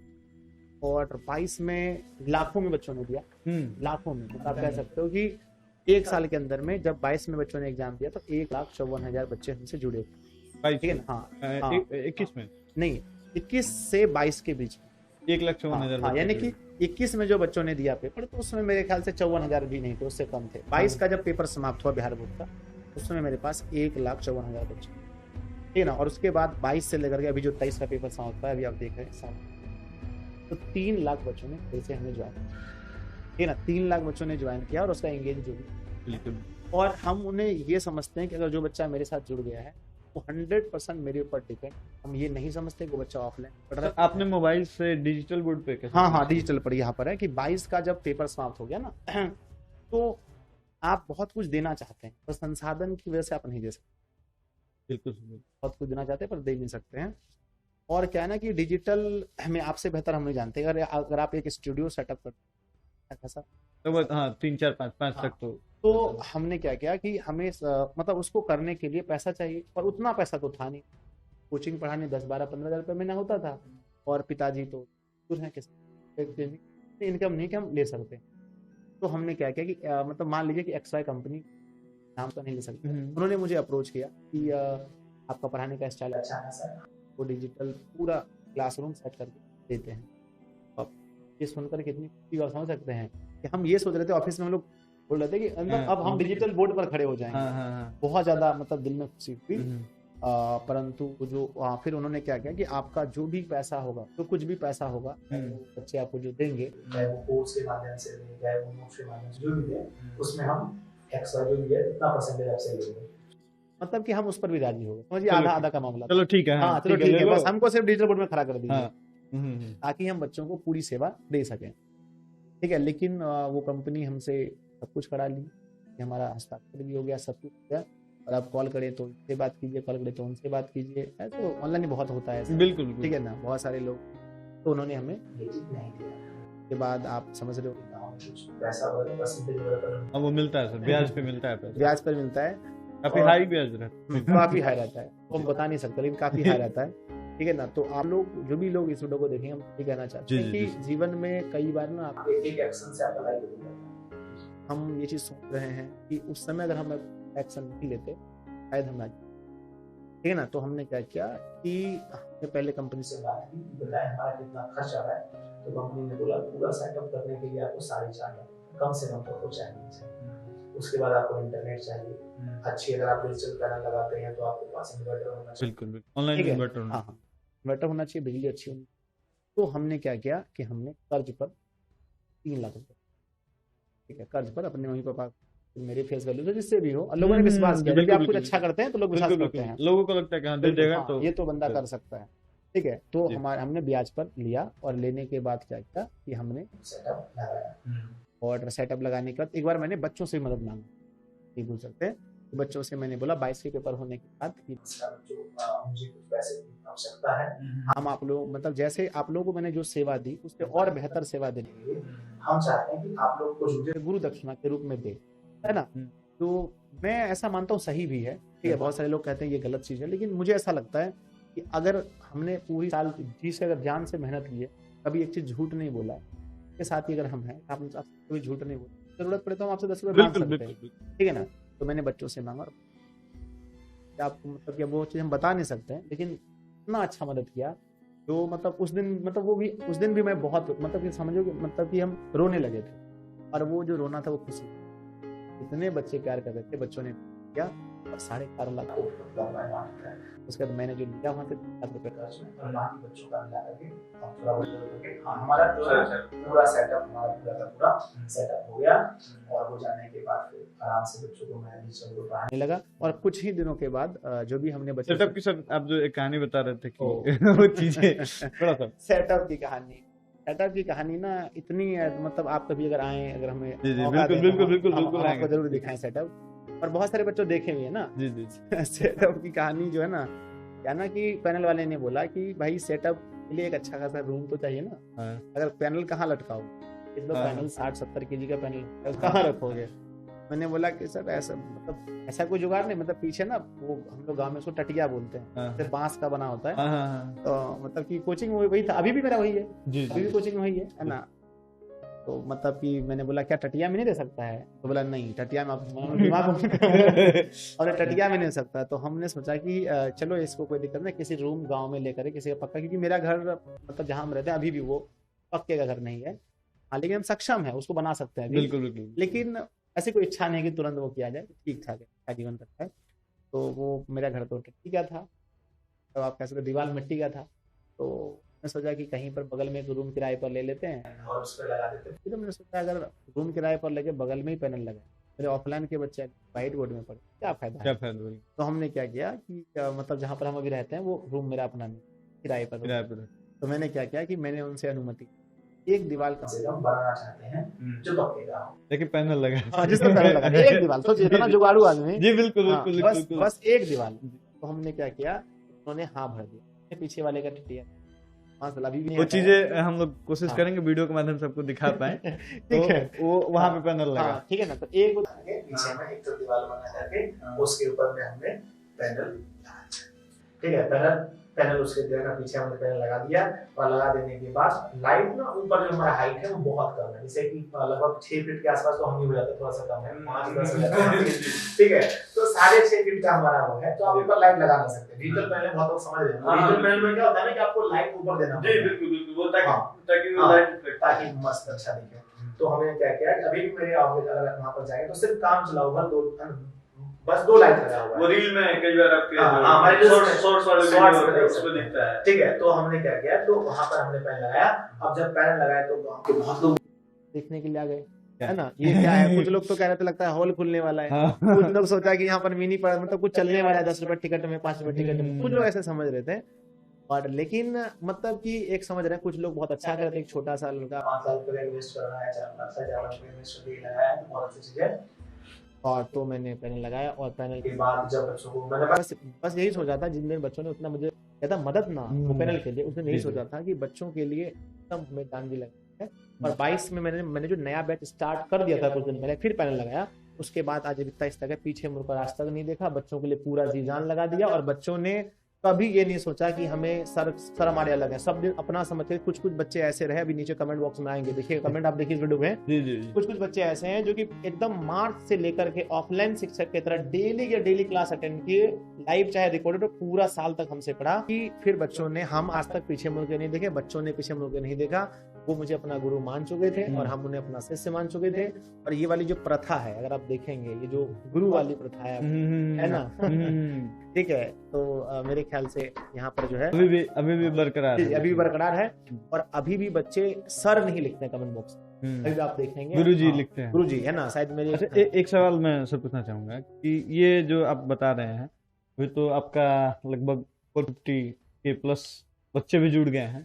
और 22 में लाखों में बच्चों ने दिया, लाखों में, आप कह सकते हो कि एक साल के अंदर में जब 22 में बच्चों ने एग्जाम दिया तो 1,54,000 बच्चे हमसे जुड़े थे, ठीक है ना। हाँ 21 में नहीं, 21 से 22 के बीच में 1,54,000। हाँ, यानी कि 21 में जो बच्चों ने दिया पेपर, तो उसमें मेरे ख्याल से 54,000 भी नहीं थे, उससे कम थे। 22 का जब पेपर समाप्त हुआ बिहार बोर्ड का, उसमें मेरे पास 1,54,000 बच्चे, ठीक है ना। और उसके बाद 22 से लेकर के अभी जो 23 का पेपर समाप्त हुआ है, अभी आप देख रहे हैं, तो 3 लाख बच्चों ने फिर से हमें ज्वाइन किया, ठीक है ना। 3 लाख बच्चों ने ज्वाइन किया और उसका एंगेज जो भी, बिल्कुल। और हम उन्हें ये समझते हैं कि अगर जो बच्चा मेरे साथ जुड़ गया है वो 100% मेरे ऊपर डिपेंड, हम ये नहीं समझते कि वो बच्चा ऑफलाइन पढ़ रहा है। आपने मोबाइल से डिजिटल बोर्ड पे कैसे? हाँ डिजिटल पर यहाँ पर है कि 22 का जब पेपर समाप्त हो गया ना तो आप बहुत कुछ देना चाहते हैं, पर संसाधन की वजह से आप नहीं दे सकते। बिल्कुल बहुत कुछ देना चाहते हैं पर दे नहीं सकते हैं। और क्या है ना कि डिजिटल में आपसे बेहतर हम नहीं जानते। अगर आप एक स्टूडियो सेटअप करते हैं, तो बस हाँ 3 4 5 तक तो हमने क्या किया कि हमें मतलब उसको करने के लिए पैसा चाहिए, और उतना पैसा तो था नहीं। कोचिंग पढ़ाने 10-12-15 हज़ार रुपये महीना होता था, और पिताजी तो दूर हैं, किसी इनकम नहीं कि हम ले सकते। तो हमने क्या किया कि मतलब मान लीजिए कि XY कंपनी, नाम तो नहीं ले सकते, उन्होंने मुझे अप्रोच किया कि आपका पढ़ाने का स्टाइल अच्छा है सर, वो डिजिटल पूरा क्लासरूम सेट करके देते हैं। अब ये सुनकर कितनी खुशी, और समझ सकते हैं कि हम ये सोच रहे थे ऑफिस में, हम लोग बोल रहे थे कि मतलब अब हम डिजिटल बोर्ड पर खड़े हो जाएंगे। बहुत ज्यादा मतलब दिल में खुशी हुई। परंतु जो फिर उन्होंने क्या किया कि आपका जो भी पैसा होगा, तो कुछ भी पैसा होगा, बच्चे आपको जो देंगे, चाहे वो कोर्स के माध्यम से दें, चाहे वो नोट्स के माध्यम से जो भी दें, उसमें हम एक्स्ट्रा जो भी है उतना परसेंटेज आपसे लेंगे। मतलब कि हम उस पर भी राजी हो गए, समझिए आधा आधा का मामला। चलो ठीक है, हाँ चलो ठीक है, बस हमको सिर्फ डिजिटल बोर्ड में खड़ा कर दीजिए, ताकि हम बच्चों को पूरी सेवा दे सकें, ठीक है। लेकिन वो कंपनी हमसे सब कुछ करा ली, हमारा हस्ताक्षर भी हो गया, सब कुछ हो गया, और आप कॉल करें तो इनसे बात कीजिए, कॉल करें तो उनसे बात कीजिए, तो ऑनलाइन बहुत होता है। बिल्कुल ठीक है ना, बहुत सारे लोग, तो उन्होंने हमें नहीं दिया। के बाद आप समझ रहे हो पैसा अब वो मिलता है सर, ब्याज पे मिलता है पैसा, ब्याज पर मिलता है, काफी हाई ब्याज रहता है, काफी हाई रहता है, वो हम बता नहीं सकते, लेकिन काफी हाई रहता है, ठीक है ना। तो आप लोग जो भी लोग इस वीडियो को देखेंगे, हम ये कहना चाहते हैं कि जीवन में कई बार ना आप एक एक्शन से आपका लाइफ बदल जाता है। हम ये चीज सोच रहे हैं कि उस समय अगर हम एक्शन नहीं लेते शायद हम ना, ठीक है ना। तो हमने क्या किया कि हमने पहले कंपनी से बात की, बताया हमारा कितना खर्च आ रहा है, तो कंपनी ने बोला पूरा सेटअप करने के लिए आपको 4.5 लाख कम से कम तो चाहिए। उसके बाद आपको इंटरनेट चाहिए अच्छी, अगर आप डिजिटल पैनल लगाते हैं तो आपके पास इन्वर्टर होना चाहिए। बिल्कुल ऑनलाइन ठीक है, इन्वर्टर होना हाँ इन्वर्टर होना चाहिए, बिजली अच्छी होनी। तो हमने क्या किया कि हमने कर्ज पर 3 लाख रुपए, ठीक है, कर्ज पर अपने मम्मी पापा, मेरे फेस वैल्यू से जिससे भी हो, और लोगों ने विश्वास किया। जब भी आप कुछ अच्छा करते हैं तो लोग विश्वास करते हैं, लोगों को लगता है कि हाँ दे देगा हाँ, तो ये तो बंदा कर सकता है। ठीक है, तो जी। हमने ब्याज पर लिया, और लेने के बाद क्या किया कि हमने सेटअप लगाया। और सेटअप लगाने के बाद एक बार मैंने बच्चों से मदद मांगी, नहीं भूल सकते, तो बच्चों से मैंने बोला 22 के पेपर होने के बाद कि जो मुझे कुछ पैसे की आवश्यकता है, हम आप लोग मतलब जैसे आप लोगों को मैंने जो सेवा दी उससे और बेहतर सेवा देने के लिए हम चाहते हैं कि आप लोग कुछ मुझे गुरु दक्षिणा के रूप में दे, है ना। तो मैं ऐसा मानता हूँ सही भी है, ठीक है, बहुत सारे लोग कहते हैं ये गलत चीज़ है, लेकिन मुझे ऐसा लगता है कि अगर हमने पूरी साल जी से अगर जान से मेहनत की है, कभी एक चीज़ झूठ नहीं बोला है, के साथ ही अगर हम हैं, आप कभी झूठ नहीं बोले, जरूरत पड़े तो हम आपसे 10 रुपये मांग सकते हैं, ठीक है ना। तो मैंने बच्चों से मांगा, आपको मतलब कि वो चीज़ हम बता नहीं सकते हैं, लेकिन इतना अच्छा मदद किया जो मतलब उस दिन, मतलब वो भी उस दिन भी मैं बहुत मतलब कि समझो कि मतलब कि हम रोने लगे थे, और वो जो रोना था वो खुशी, इतने बच्चे प्यार कर रहे थे, बच्चों ने किया, और 4.5 लाख उसके बाद मैंने जो लिया वहाँ से 10 रुपये बच्चों का मिला करके थोड़ा बहुत हमारा पूरा सेटअप पूरा सेटअप हो गया, और हो जाने के बाद फिर आराम से बच्चों को मैं पढ़ाने लगा। और कुछ ही दिनों के बाद जो भी हमने बच्चों सेटअप की, सर आप जो एक कहानी बता रहे थे कि वो चीजें थोड़ा सा सेटअप की कहानी ना इतनी है, मतलब आप कभी अगर आए, अगर हमें बिल्कुल आपको जरूर दिखाएं सेटअप, और बहुत सारे बच्चों देखे हुए हैं ना। जी सेटअप की कहानी जो है ना, क्या ना कि पैनल वाले ने बोला कि भाई सेटअप के लिए एक अच्छा खासा रूम तो चाहिए ना, अगर पैनल कहाँ लटकाओगे, इस पैनल 60-70 kg का पैनल कहाँ रखोगे। मैंने बोला कि सर ऐसा मतलब ऐसा कोई जुगाड़ नहीं, मतलब पीछे ना वो हम लोग गांव में उसको टटिया बोलते हैं, सिर्फ बांस का बना होता है, तो मतलब कि कोचिंग वही था, अभी भी मेरा वही है, अभी भी कोचिंग वही है ना। तो मतलब कि मैंने बोला क्या टटिया में नहीं दे सकता है, तो बोला नहीं टटिया में आप दिमाग और टटिया में नहीं दे सकता। तो हमने सोचा कि चलो इसको कोई दिक्कत नहीं, किसी रूम गांव में लेकर किसी का पक्का, क्योंकि मेरा घर मतलब जहाँ हम रहते हैं अभी भी वो पक्के का घर नहीं है, हाँ, लेकिन हम सक्षम है उसको बना सकते हैं अभी। बिल्कुल। लेकिन ऐसी कोई इच्छा नहीं कि तुरंत वो किया जाए, ठीक ठाक है जीवन करता है। तो वो मेरा घर तो टट्टी का था, तो आप कह सकते दीवार मिट्टी का था, तो मैं सोचा कि कहीं पर बगल में एक रूम किराए पर ले लेते हैं और उस पर लगा देते हैं। फिर मैंने सोचा अगर रूम किराए पर लेके बगल में ही पैनल लगाए, मेरे ऑफलाइन के बच्चे व्हाइट बोर्ड में पढ़े, क्या फायदा है। तो हमने क्या किया कि मतलब जहाँ पर हम अभी रहते हैं वो रूम मेरा अपना नहीं, किराए पर। तो मैंने क्या किया कि मैंने उनसे अनुमति, एक दीवार का हम बनाना चाहते हैं जो पक्के का हो, लेकिन पैनल लगा, हाँ, जिसमें पैनल लगा, एक दीवार, सोचिए इतना जुगाड़ू आदमी। जी बिल्कुल, बस एक दीवार। तो हमने क्या किया, उन्होंने हाँ भर दिया, पीछे वाले का टटिया अभी भी वो चीजें हम लोग कोशिश करेंगे वीडियो के माध्यम से आपको दिखा पाए। ठीक है, वो वहाँ पे पैनल लगा, ठीक है ना। तो एक पीछे में एक तो दीवार बना करके उसके ऊपर में हमने पैनल, ठीक है, पैनल उसके देना, पीछे हमने पैनल लगा दिया, और लगा देने के बाद लाइट ना ऊपर जो हमारा हाइट है वो बहुत कम है, जैसे कि लगभग 6 फीट के आसपास तो हम ही हो जाते, थोड़ा सा कम है 5-10 ठीक है, तो 6.5 फीट का हमारा वो है, तो आप ऊपर लाइट लगा नहीं सकते। डिजिटल पैनल बहुत लोग समझ रहे हैं, डिजिटल पैनल में क्या होता है ना कि आपको लाइट ऊपर देना जी बिल्कुल वो ताकि मस्त अच्छा दिखे। तो हमने क्या किया, अभी भी मेरे अगर वहां पर जाएंगे तो सिर्फ काम चला हुआ बस 2 लाइट लगा हुआ है, वो रील में कई बार आपके हमारे शॉर्ट्स वाले वीडियो उसमें दिखता है, ठीक है। तो हमने क्या किया, तो वहां पर हमने पैनल लगाया। अब जब पैनल लगाए तो गांव के बहुत लोग देखने के लिए आ गए, है ना, ये क्या है। कुछ लोग तो कह रहे थे लगता है हॉल खुलने वाला है, कुछ लोग सोचा कि यहाँ पर मिनी पर मतलब कुछ चलने वाला है, 10 रुपए टिकट में, 5 रुपए टिकट में, कुछ लोग ऐसे समझ रहे थे। और लेकिन मतलब कि एक समझ रहे हैं, कुछ लोग बहुत अच्छा कर रहे थे, एक छोटा सा लड़का 5 लाख रुपए इन्वेस्ट कर रहा है, 4 लाख से ज्यादा रुपए इन्वेस्ट करके लगाया, तो बहुत अच्छी चीज है। और तो मैंने पैनल लगाया, और पैनल के बाद जब बच्चों को मैंने बस यही सोचा था, जिन दिन बच्चों ने उतना मुझे कहता मदद ना वो पैनल के लिए, उसने यही सोचा था कि बच्चों के लिए तब मैं डांगी लगा है। और 22 में मैंने जो नया बैच स्टार्ट कर दिया था कुछ दिन पहले, फिर पैनल लगाया। उसके बाद आज इतना इस तरह पीछे मुड़कर आज तक नहीं देखा, बच्चों के लिए पूरा जी जान लगा दिया, और बच्चों ने कभी ये नहीं सोचा कि हमें सर हमारे अलग है, सब अपना समझते। कुछ कुछ बच्चे ऐसे रहे, अभी नीचे कमेंट बॉक्स में आएंगे, देखिए कमेंट आप देखिए वीडियो में। जी जी कुछ कुछ बच्चे ऐसे हैं जो कि एकदम मार्च से लेकर के ऑफलाइन शिक्षक की तरह डेली या डेली क्लास अटेंड किए, लाइव चाहे रिकॉर्डेड, पूरा साल तक हमसे पढ़ा। कि फिर बच्चों ने, हम आज तक पीछे मुड़ के नहीं देखे, बच्चों ने पीछे मुड़ के नहीं देखा, वो मुझे अपना गुरु मान चुके थे और हम उन्हें अपना शिष्य मान चुके थे। और ये वाली जो प्रथा है, अगर आप देखेंगे, ये जो गुरु वाली प्रथा है ना, ठीक है, तो मेरे ख्याल से यहाँ पर जो है अभी भी बरकरार है। अभी भी बरकरार है। और अभी भी बच्चे सर नहीं लिखते कमेंट बॉक्स में, अभी भी आप देखेंगे गुरुजी लिखते हैं। गुरुजी है ना, शायद मेरे। अच्छा, एक सवाल मैं सर पूछना चाहूंगा कि ये जो आप बता रहे हैं, अभी तो आपका लगभग 450 के प्लस बच्चे भी जुड़ गए हैं,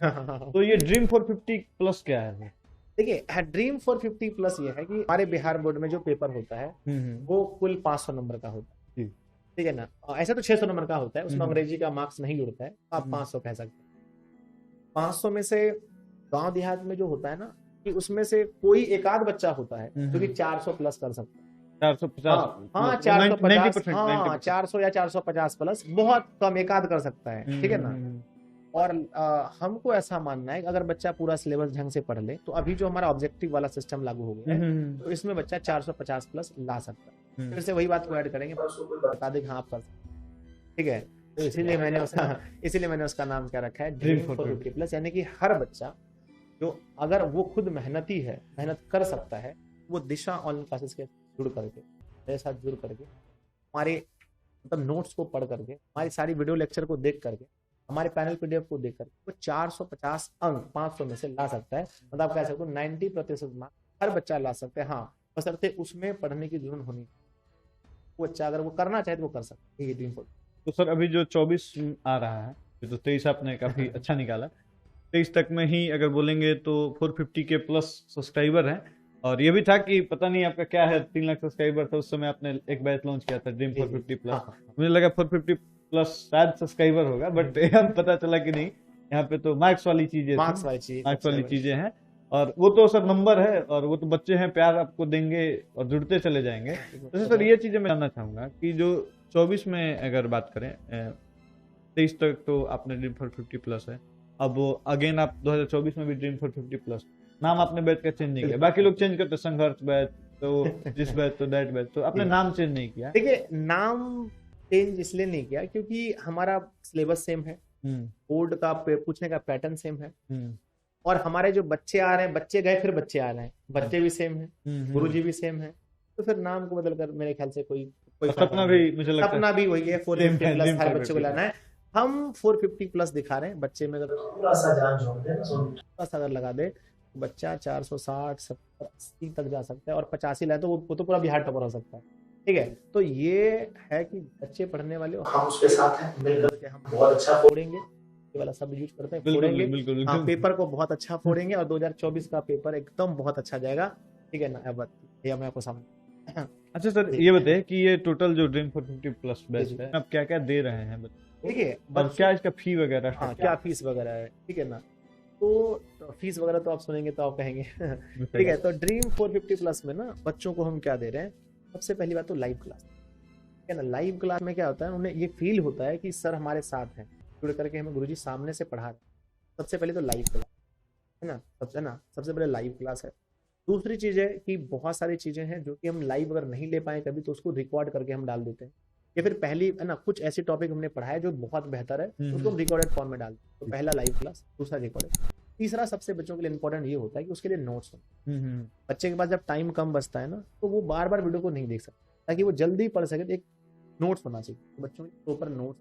तो ये ड्रीम 450 प्लस क्या है? देखिए, ड्रीम 450 प्लस ये है कि हमारे बिहार बोर्ड में जो पेपर होता है वो कुल 500 नंबर का होता है, ठीक है ना। ऐसा तो 600 नंबर का होता है, उसमें अंग्रेजी का मार्क्स नहीं जुड़ता है, आप 500 कह सकते हैं। 500 में से गांव देहात में जो होता है ना, कि उसमें से कोई एक आध बच्चा होता है जो कि 400 प्लस कर सकता है। 450, हाँ 450, हाँ 400 या 450 प्लस, बहुत कम एक आध कर सकता है, ठीक है ना। और हमको ऐसा मानना है कि अगर बच्चा पूरा सिलेबस ढंग से पढ़ ले, तो अभी जो हमारा ऑब्जेक्टिव वाला सिस्टम लागू हो गया है, तो इसमें बच्चा 450 प्लस ला सकता है। फिर से वही बात को ऐड करेंगे, बता दें हाँ आप कर सकते हैं, ठीक है। तो इसीलिए मैंने उसका नाम क्या रखा है, ड्रीम 450 प्लस। यानी कि हर बच्चा जो, अगर वो खुद मेहनती है, मेहनत कर सकता है, वो दिशा ऑनलाइन क्लासेस के जुड़ करके, मेरे साथ जुड़ करके, हमारे मतलब नोट्स को पढ़ करके, हमारी सारी वीडियो लेक्चर को देख करके, हमारे पैनल पीडीएफ को देख करके, वो 450 अंक 500 में से ला सकता है। मतलब आप कह सकते हो 90% मार्क्स हर बच्चा ला सकता है। हाँ, बशर्ते उसमें पढ़ने की जुनून होनी, वो बच्चा अगर वो करना चाहे तो वो कर सकता है। ये तो सर अभी जो 24 आ रहा है, तो 23 आपने काफी अच्छा निकाला, 23 तक में ही अगर बोलेंगे तो 450 के प्लस सब्सक्राइबर हैं। और ये भी था कि पता नहीं आपका क्या है, 3 लाख सब्सक्राइबर था उस समय, आपने एक बैच लॉन्च किया था ड्रीम 450 प्लस। मुझे लगा 450 प्लस शायद सब्सक्राइबर होगा, बट पता चला कि नहीं, यहाँ पे तो मार्क्स वाली चीजें हैं। और वो तो सर नंबर है, और वो तो बच्चे हैं, प्यार आपको देंगे और जुड़ते चले जाएंगे। तो सर ये चीजें मैं जानना चाहूंगा कि जो 24 में अगर बात करें, 23 तक तो आपने ड्रीम 450 प्लस है, अब अगेन आप 2024 में भी ड्रीम 450 प्लस, नाम आपने बैच का चेंज नहीं किया। बाकी लोग चेंज करते, संघर्ष बैच, तो जिस बैच तो दैट बैच, तो आपने नाम चेंज नहीं किया। देखिए, नाम चेंज इसलिए नहीं किया क्योंकि हमारा सिलेबस सेम है, बोर्ड का पूछने का पैटर्न सेम है, और हमारे जो बच्चे आ रहे हैं, बच्चे गए फिर बच्चे आ रहे हैं, बच्चे भी सेम है, गुरुजी भी सेम है, तो फिर नाम को बदल कर मेरे ख्याल से कोई सपना भी, मुझे लगता है सपना भी वही है, 450 प्लस हर बच्चे को लाना है। हम 450 प्लस दिखा रहे हैं, बच्चे में अगर थोड़ा सा जान जोड़ दे, थोड़ा सा अगर लगा दे, तो बच्चा 460, 70, 80 तक जा सकता है, और 85 लाए तो वो तो पूरा बिहार टॉपर हो सकता है, ठीक है। तो ये है कि बच्चे पढ़ने वाले, हम उसके साथ हैं, मिलकर के हम बहुत अच्छा फोड़ेंगे, ये वाला सब यूज करते हैं, फोड़ेंगे। बिल्कुल, हाँ, पेपर को बहुत अच्छा फोड़ेंगे, और 2024 का पेपर एकदम बहुत अच्छा जाएगा, ठीक है ना। अब ये मैं आपको समझ। अच्छा सर, ये बताइए कि ये टोटल जो ड्रीम 450 प्लस बैच है, आप क्या क्या दे रहे हैं? देखिए, और क्या इसका फी वगैरह? हाँ, क्या फीस वगैरह है, ठीक है ना। तो फीस वगैरह तो आप सुनेंगे तो आप कहेंगे ठीक है। तो ड्रीम 450 प्लस में ना बच्चों को हम क्या दे रहे हैं, सबसे पहली बात तो लाइव क्लास, ठीक है ना। लाइव क्लास में क्या होता है, उन्हें ये फील होता है कि सर हमारे साथ हैं, जुड़ करके हमें गुरुजी सामने से पढ़ा रहे हैं। सबसे पहले तो लाइव क्लास है ना, सबसे पहले लाइव क्लास है। दूसरी चीज है कि बहुत सारी चीजें हैं जो कि हम लाइव अगर नहीं ले पाए कभी, तो उसको रिकॉर्ड करके हम डाल देते हैं, या फिर पहली है ना, कुछ ऐसे टॉपिक हमने पढ़ा है जो बहुत बेहतर है, उसको हम रिकॉर्डेड फॉर्म में डाल देते हैं। तो पहला लाइव क्लास, दूसरा रिकॉर्डेड, तीसरा सबसे बच्चों के लिए इंपॉर्टेंट ये होता है कि उसके लिए नोट्स हो। बच्चे के पास जब टाइम कम बचता है ना, तो वो बार बार वीडियो को नहीं देख सकता, ताकि वो जल्दी पढ़ सके, तो एक नोट्स होना चाहिए तो बच्चों के proper notes,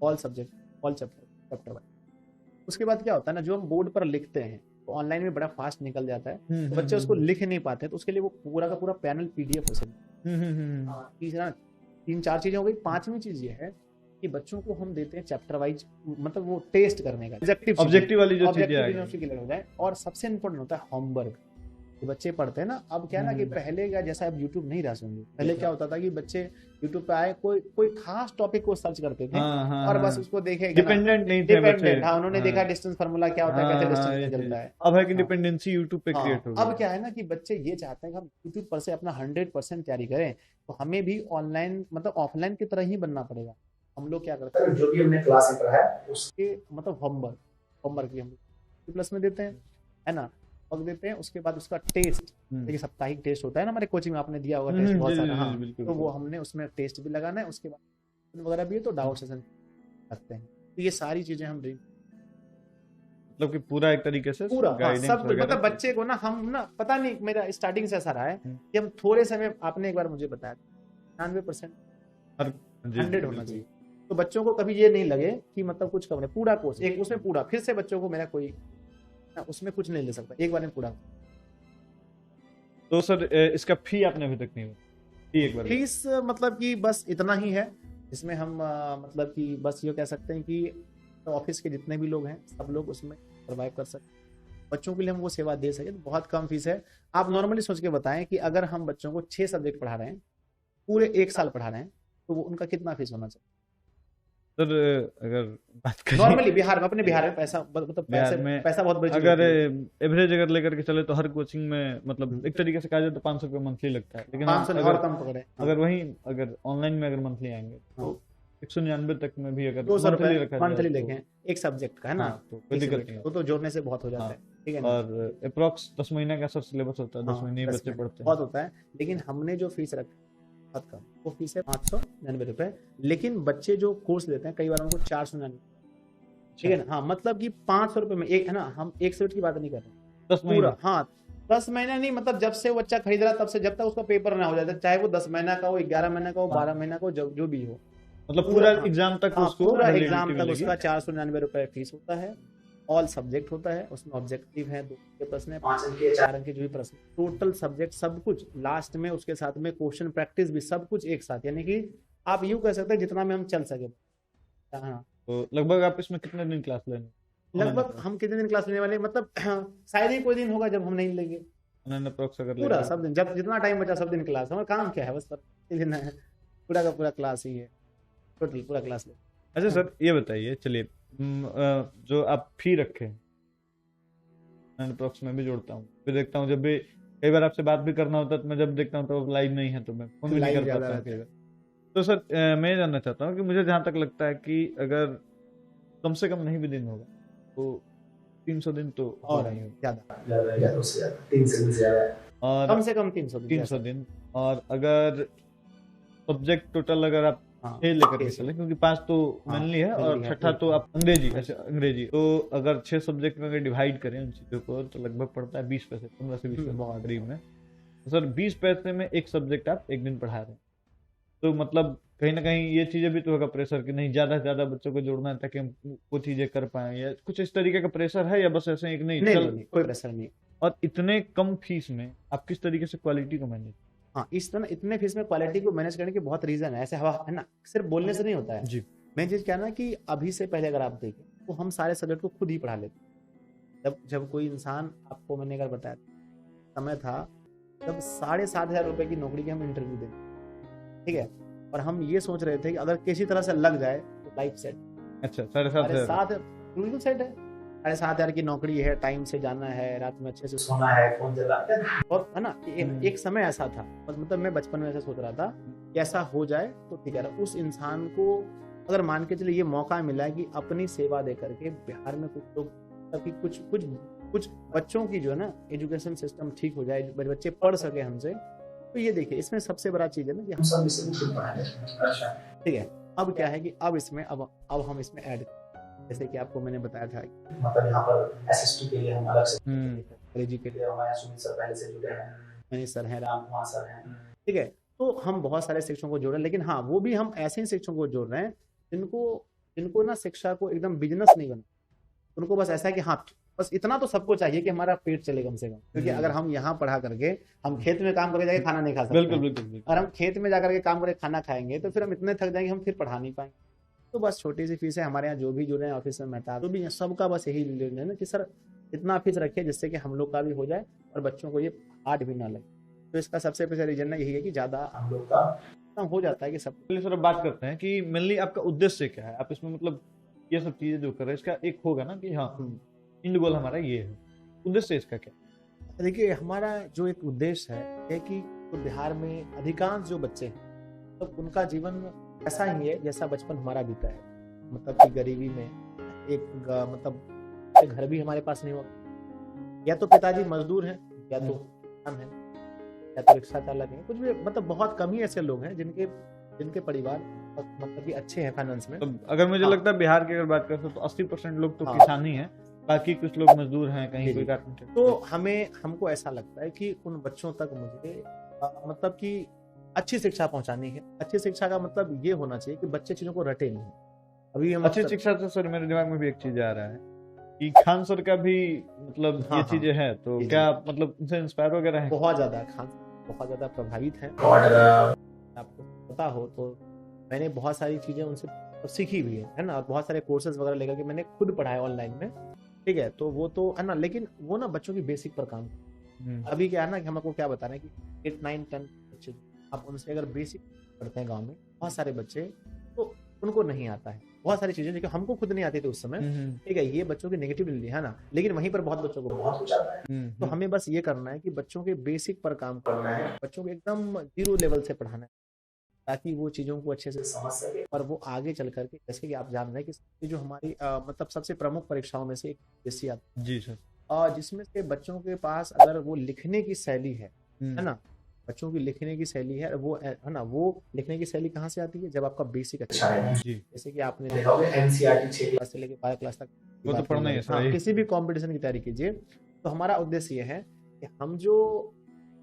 all subject, all chapter wise. उसके बाद क्या होता है ना, जो हम बोर्ड पर लिखते हैं तो ऑनलाइन में बड़ा फास्ट निकल जाता है, तो बच्चे उसको लिख नहीं पाते, तो उसके लिए वो पूरा का पूरा पैनल पीडीएफ हो सकता। तीसरा 3-4 चीजें हो गई। पांचवी चीज ये है कि बच्चों को हम देते हैं चैप्टर वाइज, मतलब वो टेस्ट करने का, ऑब्जेक्टिव वाली जो चीजें हो जाए। और सबसे इंपॉर्टेंट होता है होमवर्क। बच्चे पढ़ते हैं ना, अब क्या है ना कि पहले का जैसा अब यूट्यूब नहीं रहा, सुनिए पहले क्या होता था कि बच्चे यूट्यूब पे आए, कोई खास टॉपिक को सर्च करते थे और बस उसको देखे, डिपेंडेंट नहीं थे बच्चे। हाँ, उन्होंने देखा डिस्टेंस फार्मूला क्या होता है, कैसे डिस्टेंस निकलता है। अब है कि डिपेंडेंसी यूट्यूब पे क्रिएट हो गई। अब क्या है ना कि बच्चे ये चाहते हैं कि हम यूट्यूब पर से अपना 100% तैयारी करें, तो हमें भी ऑनलाइन मतलब ऑफलाइन की तरह ही बनना पड़ेगा। हम लोग क्या करते हैं, जो भी हमने क्लास में पढ़ा है उसके मतलब होमवर्क भी हम प्लस में देते हैं, है ना, और देते हैं। उसके बाद उसका टेस्ट, देखिए साप्ताहिक टेस्ट होता है ना हमारे कोचिंग में, आपने दिया होगा टेस्ट बहुत सारा, हाँ, तो वो हमने उसमें टेस्ट भी लगाना है। उसके बाद वगैरह भी है, तो डाउट सेशन रखते हैं। तो ये सारी चीजें हम मतलब कि पूरा एक तरीके से पूरा, हाँ, गाइडेंस सब वगैरह मतलब बच्चे को ना, हम ना पता नहीं, मेरा स्टार्टिंग से ऐसा रहा है कि हम थोड़े समय, आपने एक बार मुझे बताया 99% 100 होना चाहिए। तो बच्चों को कभी ये नहीं लगे कि मतलब कुछ कम नहीं, पूरा कोर्स एक उसमें पूरा, फिर से बच्चों को मेरा कोई उसमें कुछ नहीं ले सकता, एक बार में पूरा। तो सर इसका फी आपने अभी तक नहीं बताया? एक बार फीस मतलब कि बस इतना ही है, इसमें हम मतलब कि बस ये कह सकते हैं कि ऑफिस के जितने भी लोग हैं सब लोग उसमें सर्वाइव कर सकते हैं। बच्चों के लिए हम वो सेवा दे सके तो बहुत कम फीस है। आप नॉर्मली सोच के बताएं कि अगर हम बच्चों को 6 सब्जेक्ट पढ़ा रहे हैं, पूरे 1 साल पढ़ा रहे हैं, तो वो उनका कितना फीस होना चाहिए? सर अगर बात करें नॉर्मली बिहार में, अपने बिहार में पैसा मतलब पैसा बहुत बड़ी चीज अगर होती है। एवरेज अगर लेकर के चले तो हर कोचिंग में मतलब एक तरीके से कहा जाए तो 500 रुपये मंथली लगता है, लेकिन 500 और कम पकड़े, अगर वही अगर ऑनलाइन में अगर मंथली आएंगे तो 199 तक में भी अगर 200 मंथली रुपए मंथली लेके एक सब्जेक्ट का, है ना, तो कोई दिक्कत नहीं है। वो तो जोड़ने से बहुत हो जाता है, ठीक है ना। और अप्रोक्स 10 महीने का सर सिलेबस होता है, 10 महीने बच्चे पढ़ते हैं, बहुत होता है। लेकिन हमने जो फीस रखी बहुत कम, वो फीस है 599 रुपए। लेकिन बच्चे जो कोर्स लेते हैं कई बार उनको 499, ठीक है ना, हाँ, मतलब कि 500 रुपए में एक, है ना, हम एक सब्जेक्ट की बात नहीं कर रहे, 10 पूरा, हाँ, 10 महीना नहीं, मतलब जब से वो बच्चा खरीद रहा तब से जब तक उसका पेपर ना हो जाता, चाहे वो 10 महीना का हो, 11 महीना का हो, 12 महीना का हो, जो भी हो, मतलब पूरा एग्जाम तक उसको, पूरा एग्जाम तक उसका 499 रुपए फीस होता है। ऑल सब्जेक्ट होता है, उसमें ऑब्जेक्टिव है, 2 के प्रश्न है, 5 अंक के, 4 अंक के जो भी प्रश्न, टोटल सब्जेक्ट सब कुछ लास्ट में, उसके साथ में क्वेश्चन प्रैक्टिस भी सब कुछ एक साथ, यानी कि आप यूं कह सकते हैं जितना में हम चल सके। हाँ, तो लगभग आप इसमें कितने दिन क्लास लेंगे? लगभग हम कितने दिन क्लास लेने वाले, मतलब शायद ही कोई दिन होगा जब हम नहीं लेंगे पूरा, सब दिन, जब जितना टाइम बचा सब दिन क्लास। हमारा काम क्या है, बस लेना है, पूरा का पूरा क्लास ही है, टोटल पूरा क्लास ले। अच्छा सर ये बताइए, चलिए जो आप फी रखे मैं अप्रोक्स में भी जोड़ता हूँ, फिर देखता हूँ, जब भी कई बार आपसे बात भी करना होता है तो मैं जब देखता हूँ तो लाइव नहीं है तो मैं फोन भी नहीं कर पाता हूँ। तो सर मैं जानना चाहता हूँ कि मुझे जहाँ तक लगता है कि अगर कम से कम नहीं भी दिन होगा तो 300 दिन तो और ज्यादा, 300 दिन ज्यादा, और कम से कम 300 दिन। और अगर सब्जेक्ट टोटल अगर आप 6 लेकर के चले, क्योंकि 5 तो मेनली है और छठा तो आप अंग्रेजी, तो अगर 6 सब्जेक्ट में अगर डिवाइड करें उन चीजों को तो लगभग पड़ता है 20 पैसे, 15 से 20 पैसे बहुत करीब में। तो सर 20 पैसे में एक सब्जेक्ट आप एक दिन पढ़ा रहे हैं, तो मतलब कहीं ना कहीं ये चीजें भी तो होगा प्रेशर कि नहीं ज्यादा से ज्यादा बच्चों को जोड़ना है ताकि हम वो चीजें कर पाए, या कुछ इस तरीके का प्रेशर है, या बस ऐसे एक नहीं, कोई प्रेशर नहीं। और इतने कम फीस में आप किस तरीके से क्वालिटी को मैनेज? हाँ, इस तरह इतने फीस में क्वालिटी को मैनेज करने के बहुत रीजन है, ऐसे हवा है ना, सिर्फ बोलने से नहीं होता है जी। मेन चीज क्या है ना कि अभी से पहले अगर आप देखें तो हम सारे सब्जेक्ट को खुद ही पढ़ा लेते। जब कोई इंसान, आपको मैंने अगर बताया समय था जब 7,500 रुपए की नौकरी की हम इंटरव्यू दें, ठीक है, और हम ये सोच रहे थे कि अगर किसी तरह से लग जाए तो लाइफ सेट। अच्छा, 7,500 बिल्कुल सेट है, 7,500 की नौकरी है, टाइम से जाना है, रात में अच्छे से सोना है, फोन चलाना है, और है ना, एक समय ऐसा था, मतलब मैं बचपन में ऐसा सोच रहा था कि ऐसा हो जाए तो ठीक है। उस इंसान को अगर मान के चलिए ये मौका मिला है कि अपनी सेवा दे करके बिहार में कुछ लोग, कुछ बच्चों की जो है ना एजुकेशन सिस्टम ठीक हो जाए, बच्चे पढ़ सके हमसे, तो ये देखिए इसमें सबसे बड़ा चीज है ना कि हम सब इसे खुद पढ़ा लें। अच्छा, ठीक है। अब क्या है कि अब इसमें अब हम इसमें ऐड, जैसे कि आपको मैंने बताया था, मतलब यहाँ पर एसएसटी के लिए हम अलग से, अंग्रेजी के लिए हमारे सुमित सर पहले से जुड़े हैं, मनीष सर हैं, राम कुमार सर हैं, ठीक है। तो हम बहुत सारे शिक्षकों को जोड़ रहे हैं, लेकिन हाँ वो भी हम ऐसे ही शिक्षकों को जोड़ रहे हैं जिनको ना शिक्षा को एकदम बिजनेस नहीं बना, उनको बस ऐसा है कि हाँ बस इतना तो सबको चाहिए कि हमारा पेट चले कम से कम, क्योंकि अगर हम यहाँ पढ़ा करके हम खेत में काम करके जाके खाना नहीं खा सकते। बिल्कुल। और हम खेत में जाकर के काम करके खाना खाएंगे तो फिर हम इतने थक जाएंगे, हम फिर पढ़ा नहीं पाएंगे। तो बस छोटी सी फीस है, हमारे यहाँ जो भी जुड़े हैं ऑफिस में मेहता जो भी है सबका बस यही लेन है ना कि सर इतना फीस रखिए जिससे कि हम लोग का भी हो जाए और बच्चों को ये हार्ड भी ना लगे। तो इसका सबसे पहले रीजन यही है कि ज्यादा हम लोग का हो जाता है कि सब। पहले सर बात करते हैं कि मेनली आपका उद्देश्य क्या है, आप इसमें मतलब ये सब चीजें जो कर रहे हैं इसका एक होगा ना कि हाँ इंड गोल हमारा ये है, उद्देश्य इसका क्या? देखिए हमारा जो एक उद्देश्य है कि तो बिहार में अधिकांश जो बच्चे हैं तो उनका जीवन ऐसा ही है जैसा बचपन हमारा बीता है, मतलब कि गरीबी में मतलब घर भी हमारे पास नहीं होगा, या तो पिताजी मजदूर हैं, या तो किसान हैं, या तो रिक्शा चालक हैं, कुछ भी, मतलब बहुत कम ही ऐसे लोग हैं जिनके परिवार मतलब कि अच्छे हैं फाइनेंस में। तो अगर मुझे हाँ। लगता है बिहार की अगर बात करें तो 80% लोग तो हाँ। किसान ही हैं, बाकी कुछ लोग मजदूर हैं, कहीं कोई कारपेंटर। तो हमको ऐसा लगता है कि उन बच्चों तक मुझे मतलब कि अच्छी शिक्षा पहुंचानी है। अच्छी शिक्षा का मतलब ये होना चाहिए कि बच्चे चीजों को रटे नहीं। अभी हम अच्छी शिक्षा से सर मेरे दिमाग में भी एक चीज आ रहा है कि खान सर का भी मतलब हाँ, ये चीजें हैं, तो जी, क्या मतलब उनसे इंस्पायर वगैरह है? बहुत ज्यादा खान बहुत ज्यादा प्रभावित है, और आपको पता हो तो मैंने बहुत सारी चीजें उनसे सीखी भी है ना, और बहुत सारे कोर्सेज वगैरह लेकर के मैंने खुद पढ़ाया ऑनलाइन में, ठीक है। तो वो तो है ना, लेकिन वो ना बच्चों की बेसिक पर काम। अभी क्या है ना कि हम आपको क्या बता रहे हैं कि 8, 9, 10 बच्चे आप उनसे अगर बेसिक पढ़ते हैं गांव में, बहुत सारे बच्चे तो उनको नहीं आता है बहुत सारी चीजें जो हमको खुद नहीं आती थी उस समय, ठीक है। ये बच्चों की नेगेटिविटी है ना, लेकिन वहीं पर बहुत बच्चों को बहुत कुछ आता है। तो हमें बस ये करना है कि बच्चों के बेसिक पर काम करना है, बच्चों को एकदम 0 लेवल से पढ़ाना है, ताकि वो चीजों को अच्छे से समझ सके, और वो आगे चल करके, जैसे कि आप जान रहे हैं कि जो हमारी मतलब सबसे प्रमुख परीक्षाओं में से एक यूपीएससी आती जी सर, और जिसमें से बच्चों के पास अगर वो लिखने की शैली है ना, बच्चों की लिखने की शैली है, वो है ना, वो लिखने की शैली कहाँ से आती है, जब आपका बेसिक अच्छा है। जी। जैसे कि आपने देखा होगा एनसीईआरटी 6 क्लास से लेकर 12 क्लास तक वो तो पढ़ना ही है सर। किसी भी कंपटीशन की तैयारी कीजिए, तो हमारा उद्देश्य ये है कि हम जो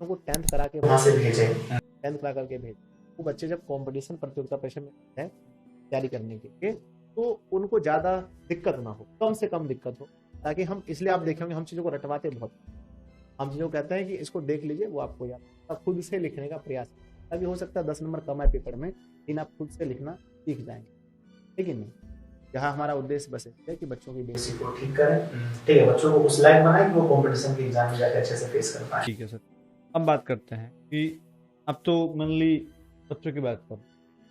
उनको 10th करा के वहां से भेजें, 10th करा करके भेजें, वो बच्चे जब कंपटीशन प्रतियोगिता परीक्षा में हैं तैयारी करने के लिए, तो उनको ज्यादा दिक्कत ना हो, कम से कम दिक्कत हो, ताकि हम, इसलिए आप देखेंगे हम चीजों को रटवाते बहुत, हम चीजों को कहते हैं कि इसको देख लीजिए वो आपको याद, आप खुद से लिखने का प्रयास, अभी हो सकता है 10 नंबर कम आए पेपर में, लेकिन आप खुद से लिखना सीख जाएंगे, ठीक है। नहीं, यहाँ हमारा उद्देश्य बस है कि बच्चों की बेसिक को ठीक करें, ठीक है, बच्चों को उस लायक बनाएं कि वो कंपटीशन के एग्जाम में जाकर अच्छे से फेस कर पाए। ठीक है सर, अब बात करते हैं कि अब तो मेनली बच्चों की बात कर,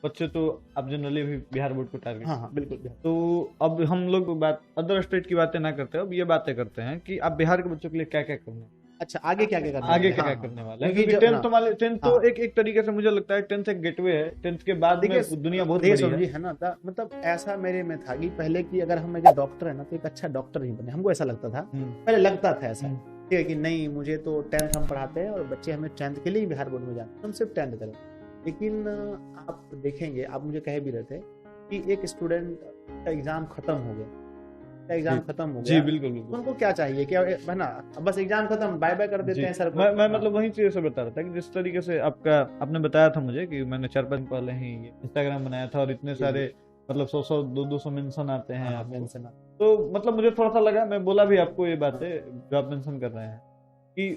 बच्चे तो अब जनरली भी बिहार बोर्ड को टारगेट। हाँ बिल्कुल। तो अब हम लोग बात अदर स्टेट की बातें ना करते, अब ये बातें करते हैं कि आप बिहार के बच्चों के लिए क्या क्या करना है, अच्छा आगे क्या क्या करना है, आगे क्या क्या करने वाला है, क्योंकि 10th तो एक तरीके से मुझे लगता है 10th एक गेटवे है, 10th के बाद में दुनिया बहुत बड़ी है ना, मतलब ऐसा मेरे में था कि पहले की अगर हम एक डॉक्टर है ना तो एक अच्छा डॉक्टर ही बने, हमको ऐसा लगता था, पहले लगता था ऐसा, ठीक है, कि नहीं मुझे तो 10th हम पढ़ाते हैं और बच्चे हमें 10th के लिए बिहार बोर्ड में जाते हैं, हम सिर्फ 10th करें। लेकिन आप देखेंगे, आप मुझे कह भी रहे थे कि एक स्टूडेंट का एग्जाम खत्म हो गया, खत्म हो गया, जी बिल्कुल बिल्कुल, उनको क्या चाहिए, क्या है ना, बस एग्जाम खत्म, बाय बाय कर देते हैं सर। मैं मतलब वही चीज से बता रहा था कि जिस तरीके से आपने बताया था मुझे कि मैंने 4-5 दिन पहले ही इंस्टाग्राम बनाया था और इतने सारे मतलब 100 200 मेंशन आते हैं, मेंशन, तो मतलब मुझे थोड़ा सा लगा, मैं बोला भी आपको ये बातें जो आप मेंशन कर रहे हैं कि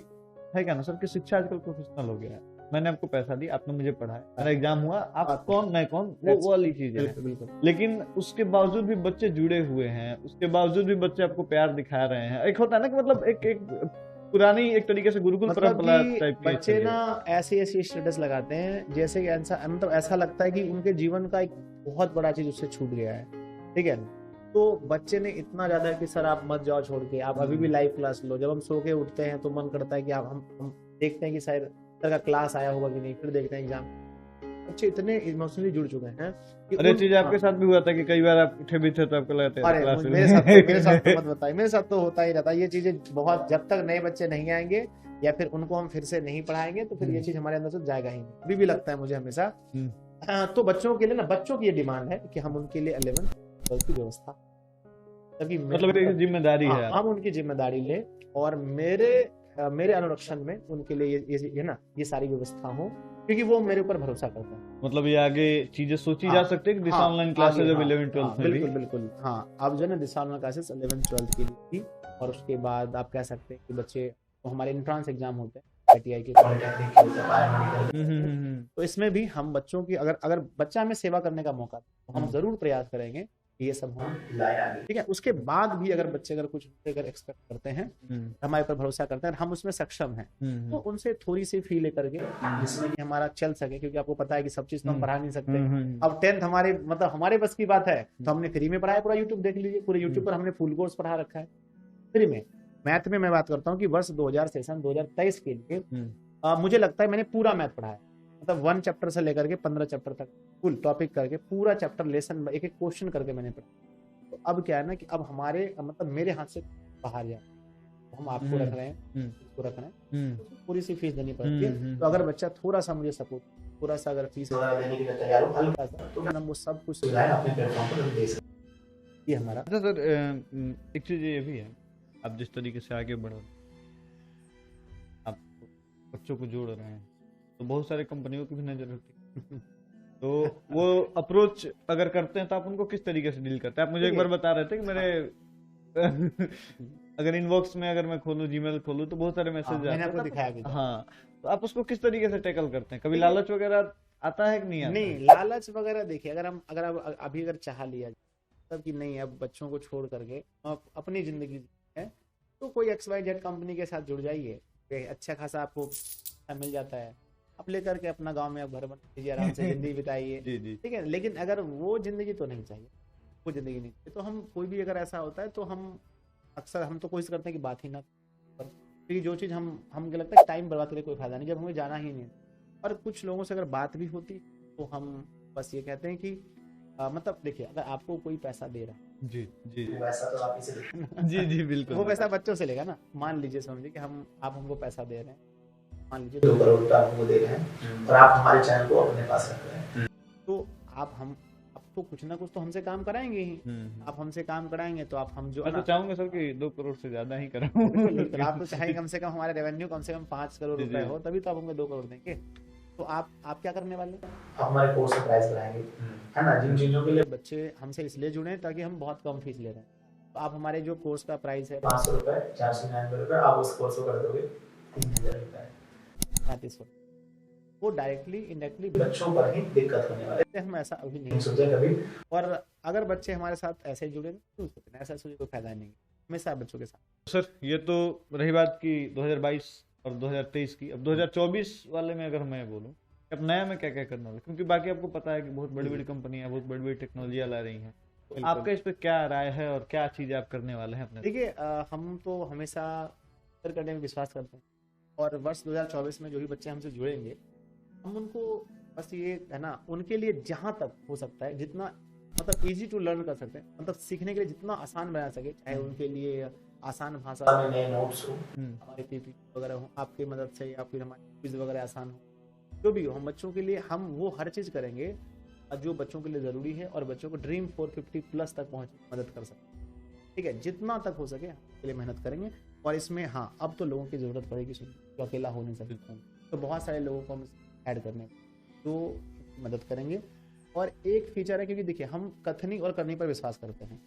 है क्या ना सर कि शिक्षा आजकल प्रोफेशनल हो गया है, मैंने आपको पैसा दिया, आपने मुझे पढ़ाया, मेरा एग्जाम हुआ, आप कौन मैं कौन, वो वाली चीज है। लेकिन उसके बावजूद भी बच्चे जुड़े हुए हैं, उसके बावजूद भी बच्चे आपको प्यार दिखा रहे हैं। एक होता है ना कि मतलब एक पुरानी एक तरीके से गुरुकुल परंपरा टाइप की बच्चे ना ऐसी स्टेटस लगाते हैं जैसे कि मतलब ऐसा लगता है कि उनके जीवन का एक बहुत बड़ा चीज उससे छूट गया है, ठीक है। तो बच्चे ने इतना ज्यादा कि सर आप मत जाओ छोड़ के, आप अभी भी लाइव क्लास लो, जब हम सो के उठते हैं तो मन करता है कि आप हम देखते हैं कि शायद का क्लास आया होगा कि नहीं, फिर देखते हैं एग्जाम। बच्चे इतने इमोशनली जुड़ चुके हैं कि अरे चीज आपके साथ भी हुआ था कि कई बार आप उठे भी थे तो आपको लगता है क्लास मेरे साथ तो मत बताइए, मेरे साथ तो होता ही रहता है ये चीजें बहुत, जब तक नए बच्चे नहीं आएंगे या फिर उनको हम फिर से नहीं पढ़ाएंगे तो फिर ये चीज हमारे अंदर से जाएगा ही नहीं। अभी भी लगता है मुझे हमेशा। तो बच्चों के लिए ना, बच्चों की ये डिमांड है कि हम उनके लिए 11th 12th की व्यवस्था, मतलब एक जिम्मेदारी है, हम उनकी जिम्मेदारी ले और मेरे अनुरक्षण में उनके लिए ये ना ये सारी व्यवस्था हो, क्योंकि वो मेरे ऊपर भरोसा करता है। मतलब ये आगे चीजें सोची जा सकती है कि दिशा ऑनलाइन क्लासेस जब 11th 12th में बिल्कुल बिल्कुल, हाँ अब जो है ना दिशा ऑनलाइन क्लासेस 11th 12th के लिए थी, और उसके बाद आप कह सकते हैं कि बच्चे तो हमारे एंट्रेंस एग्जाम होते हैं ITI के, पॉलिटेक्निक के, तो इसमें भी हम बच्चों की अगर बच्चा हमें सेवा करने का मौका तो हम जरूर प्रयास करेंगे ये सब हम लाए आगे, ठीक है। उसके बाद भी अगर बच्चे कुछ एक्सपेक्ट करते हैं, हमारे पर भरोसा करते हैं, हम उसमें सक्षम हैं, तो उनसे थोड़ी सी फी लेकर के जिसमें कि हमारा चल सके, क्योंकि आपको पता है कि सब चीज तो हम पढ़ा नहीं सकते। अब 10th हमारे बस की बात है तो हमने फ्री में पढ़ाया, पूरा यूट्यूब देख लीजिए, पूरे यूट्यूब पर हमने फुल कोर्स पढ़ा रखा है फ्री में। मैथ में मैं बात करता हूँ कि वर्ष 2023 के लिए मुझे लगता है मैंने पूरा मैथ पढ़ाया, मतलब 1 चैप्टर से लेकर के 15 चैप्टर तक फुल टॉपिक करके पूरा चैप्टर लेसन एक एक क्वेश्चन करके मैंने पढ़ा। तो अब क्या है ना कि अब हमारे मतलब मेरे हाथ से बाहर जाए, तो हम आपको रख रहे हैं, इसको रख रहे हैं, तो पूरी सी फीस देनी पड़ती है। तो अगर बच्चा थोड़ा सा मुझे सपोर्ट, थोड़ा सा अगर फीस देने के लिए तैयार हो हल्का सा, तो हम वो सब कुछ सुविधाएं अपने प्लेटफॉर्म पर दे सकते हैं। ये हमारा। अच्छा सर, एक चीज ये भी है, आप जिस तरीके से आगे बढ़ रहे हैं, आप बच्चों को जोड़ रहे हैं, तो बहुत सारे कंपनियों की भी नजर होती है। तो वो अप्रोच अगर करते हैं तो आप उनको किस तरीके से डील करते हैं? आप मुझे एक बार बता रहे थे कि मेरे अगर इनबॉक्स में अगर मैं खोलूं, जीमेल खोलूं, तो बहुत सारे मैसेज आते हैं, दिखाया भी। हाँ, तो आप उसको किस तरीके से टैकल करते हैं? कभी लालच वगैरह आता है कि नहीं आता? नहीं, लालच वगैरह देखिए, अगर आप अभी अगर चाह लिया तब कि नहीं अब बच्चों को छोड़ करके आप अपनी जिंदगी है, तो कोई XYZ कंपनी के साथ जुड़ जाइए, अच्छा खासा आपको मिल जाता है, आप लेकर के अपना गांव में आप घर बना लीजिए, आराम से जिंदगी बिताइए, ठीक है। लेकिन अगर वो जिंदगी तो नहीं चाहिए, वो जिंदगी नहीं चाहिए, तो हम कोई भी अगर ऐसा होता है तो हम अक्सर हम तो कोशिश करते हैं कि बात ही ना करें, क्योंकि जो चीज़ हमको लगता है टाइम बर्बाद करके कोई फायदा नहीं, जब हमें जाना ही नहीं। और कुछ लोगों से अगर बात भी होती तो हम बस ये कहते हैं कि मतलब देखिए, अगर आपको कोई पैसा दे रहा है, जी जी, वैसा तो आप इसे जी जी बिल्कुल, वो पैसा बच्चों से लेगा ना। मान लीजिए, समझिए कि आप हमको पैसा दे रहे हैं, मान लीजिए 2 करोड़ रुपए आपको दे रहे हैं और आप हमारे चैनल को अपने पास रख रहे हैं, तो आपको कुछ ना कुछ तो हमसे काम कराएंगे ही। आप हमसे काम कराएंगे तो हम जो मैं तो चाहूंगा सर कि 2 करोड़ से ज्यादा ही कराऊं। बिल्कुल, आप तो चाहेंगे कम से कम हमारे रेवेन्यू कम से कम 5 करोड़ रुपए हो, तभी तो आप हमको 2 करोड़ देंगे। तो आप क्या करने वाले हैं? आप हमारे कोर्स का प्राइस बढ़ाएंगे, है ना। जिन चीजों के लिए बच्चे हमसे इसलिए जुड़े ताकि हम बहुत कम फीस ले रहे हैं, तो आप हमारे जो कोर्स का प्राइस है 500 रुपए, 499 रुपए, आप उस कोर्स को कर दोगे 3000 रुपए, 3500, वो डायरेक्टली इनडायरेक्टली बच्चों पर ही दिक्कत होने वाले, हम ऐसा अभी नहीं सोचा कभी। और अगर बच्चे हमारे साथ ऐसे जुड़े तो ऐसा सोचे कोई फायदा नहीं, हमेशा बच्चों के साथ। सर ये तो रही बात की 2022 और 2023 की। अब 2024 वाले में अगर मैं बोलूं, अब नया में क्या क्या करना है, क्योंकि बाकी आपको पता है कि बहुत बड़ी बड़ी कंपनियां बहुत बड़ी बड़ी टेक्नोलॉजियां ला रही हैं, तो आपका इस पे क्या राय है और क्या चीजें आप करने वाले हैं अपने? देखिए, हम तो हमेशा करने में विश्वास करते हैं, और वर्ष 2024 में जो भी बच्चे हमसे जुड़ेंगे, हम उनको बस ये है ना, उनके लिए जहाँ तक हो सकता है, जितना मतलब इजी टू लर्न कर सकते हैं, मतलब सीखने के लिए जितना आसान बना सके, चाहे उनके लिए आसान भाषा में नए नोट्स हो, हमारे पीपीटी वगैरह हो आपकी मदद से, या फिर हमारे क्विज वगैरह आसान हो, जो भी हो, हम बच्चों के लिए हम वो हर चीज़ करेंगे जो बच्चों के लिए ज़रूरी है, और बच्चों को ड्रीम 450 प्लस तक पहुँचने में मदद कर सकते हैं, ठीक है। जितना तक हो सके उसके लिए मेहनत करेंगे, और इसमें हाँ, अब तो लोगों की ज़रूरत पड़ेगी, जो अकेला हो नहीं सकते, तो बहुत सारे लोगों को हम ऐड करने तो मदद करेंगे। और एक फीचर है, क्योंकि देखिए हम कथनी और करनी पर विश्वास करते हैं,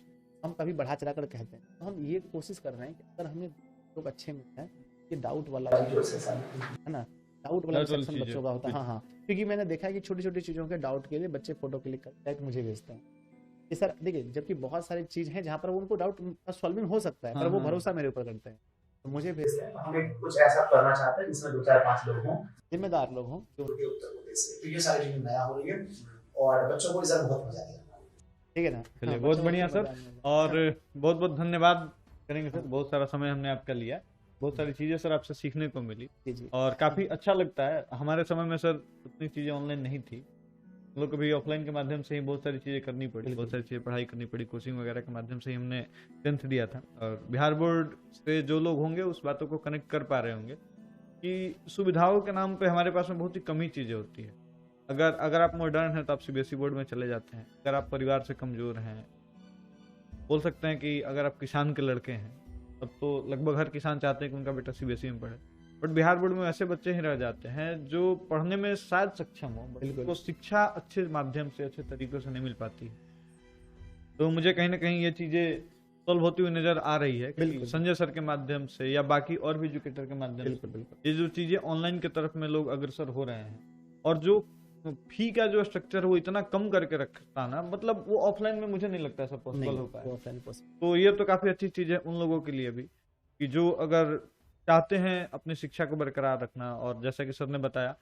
हम कभी बढ़ा चढ़ा कर कहते हैं, तो हम ये कोशिश कर रहे हैं कि अगर हमें लोग अच्छे मिलते हैं, ये डाउट वाला है ना, डाउट वाला सेक्शन बच्चों का होता है। हाँ हाँ, क्योंकि मैंने देखा है कि छोटी छोटी चीज़ों के डाउट के लिए बच्चे फोटो क्लिक करके मुझे भेजते हैं कि सर देखिए, जबकि बहुत सारी चीज़ है जहाँ पर उनको डाउट सॉल्विंग हो सकता है, पर वो भरोसा मेरे ऊपर करते हैं, तो मुझे भेजते हैं। हम कुछ ऐसा करना चाहते हैं जिसमें 2 4 5 लोग हों, जिम्मेदार लोग हों, जो उत्तर प्रदेश से, तो ये सारी चीजें नया हो रही है, और बच्चों को इससे बहुत मजा आएगा, ठीक है ना। चलिए, बहुत बढ़िया सर, और बहुत बहुत धन्यवाद करेंगे सर, बहुत सारा समय हमने आपका लिया, बहुत सारी चीजें सर आपसे सीखने को मिली, और काफी अच्छा लगता है। हमारे समय में सर उतनी चीजें ऑनलाइन नहीं थी, हम लोग को भी ऑफलाइन के माध्यम से ही बहुत सारी चीजें करनी पड़ी, बहुत सारी चीजें पढ़ाई करनी पड़ी, कोचिंग वगैरह के माध्यम से ही हमने 10th दिया था। और बिहार बोर्ड से जो लोग होंगे उस बातों को कनेक्ट कर पा रहे होंगे कि सुविधाओं के नाम पे हमारे पास में बहुत ही कमी चीजें होती है। अगर आप मॉडर्न हैं तो आप सीबीएसई बोर्ड में चले जाते हैं, अगर आप परिवार से कमजोर हैं, बोल सकते हैं कि अगर आप किसान के लड़के हैं, तब तो लगभग हर किसान चाहते हैं कि उनका बेटा सीबीएसई में पढ़े, बट बिहार बोर्ड में ऐसे बच्चे ही रह जाते हैं जो पढ़ने में शायद सक्षम हो, तो शिक्षा अच्छे माध्यम से, अच्छे तरीकों से नहीं मिल पाती है। तो मुझे कहीं ना कहीं ये चीजें सॉल्व होती हुई नजर आ रही है कि संजय सर के माध्यम से या बाकी और भी एजुकेटर के माध्यम से ये जो चीजें ऑनलाइन की तरफ में लोग अग्रसर हो रहे हैं, और जो फी का जो स्ट्रक्चर है वो इतना कम करके रखता ना, मतलब वो ऑफलाइन में मुझे नहीं लगता ऐसा पॉसिबल हो पाए। तो ये तो काफी अच्छी चीज है उन लोगों के लिए भी कि जो अगर चाहते हैं अपनी शिक्षा को बरकरार रखना, और जैसा कि सर ने बताया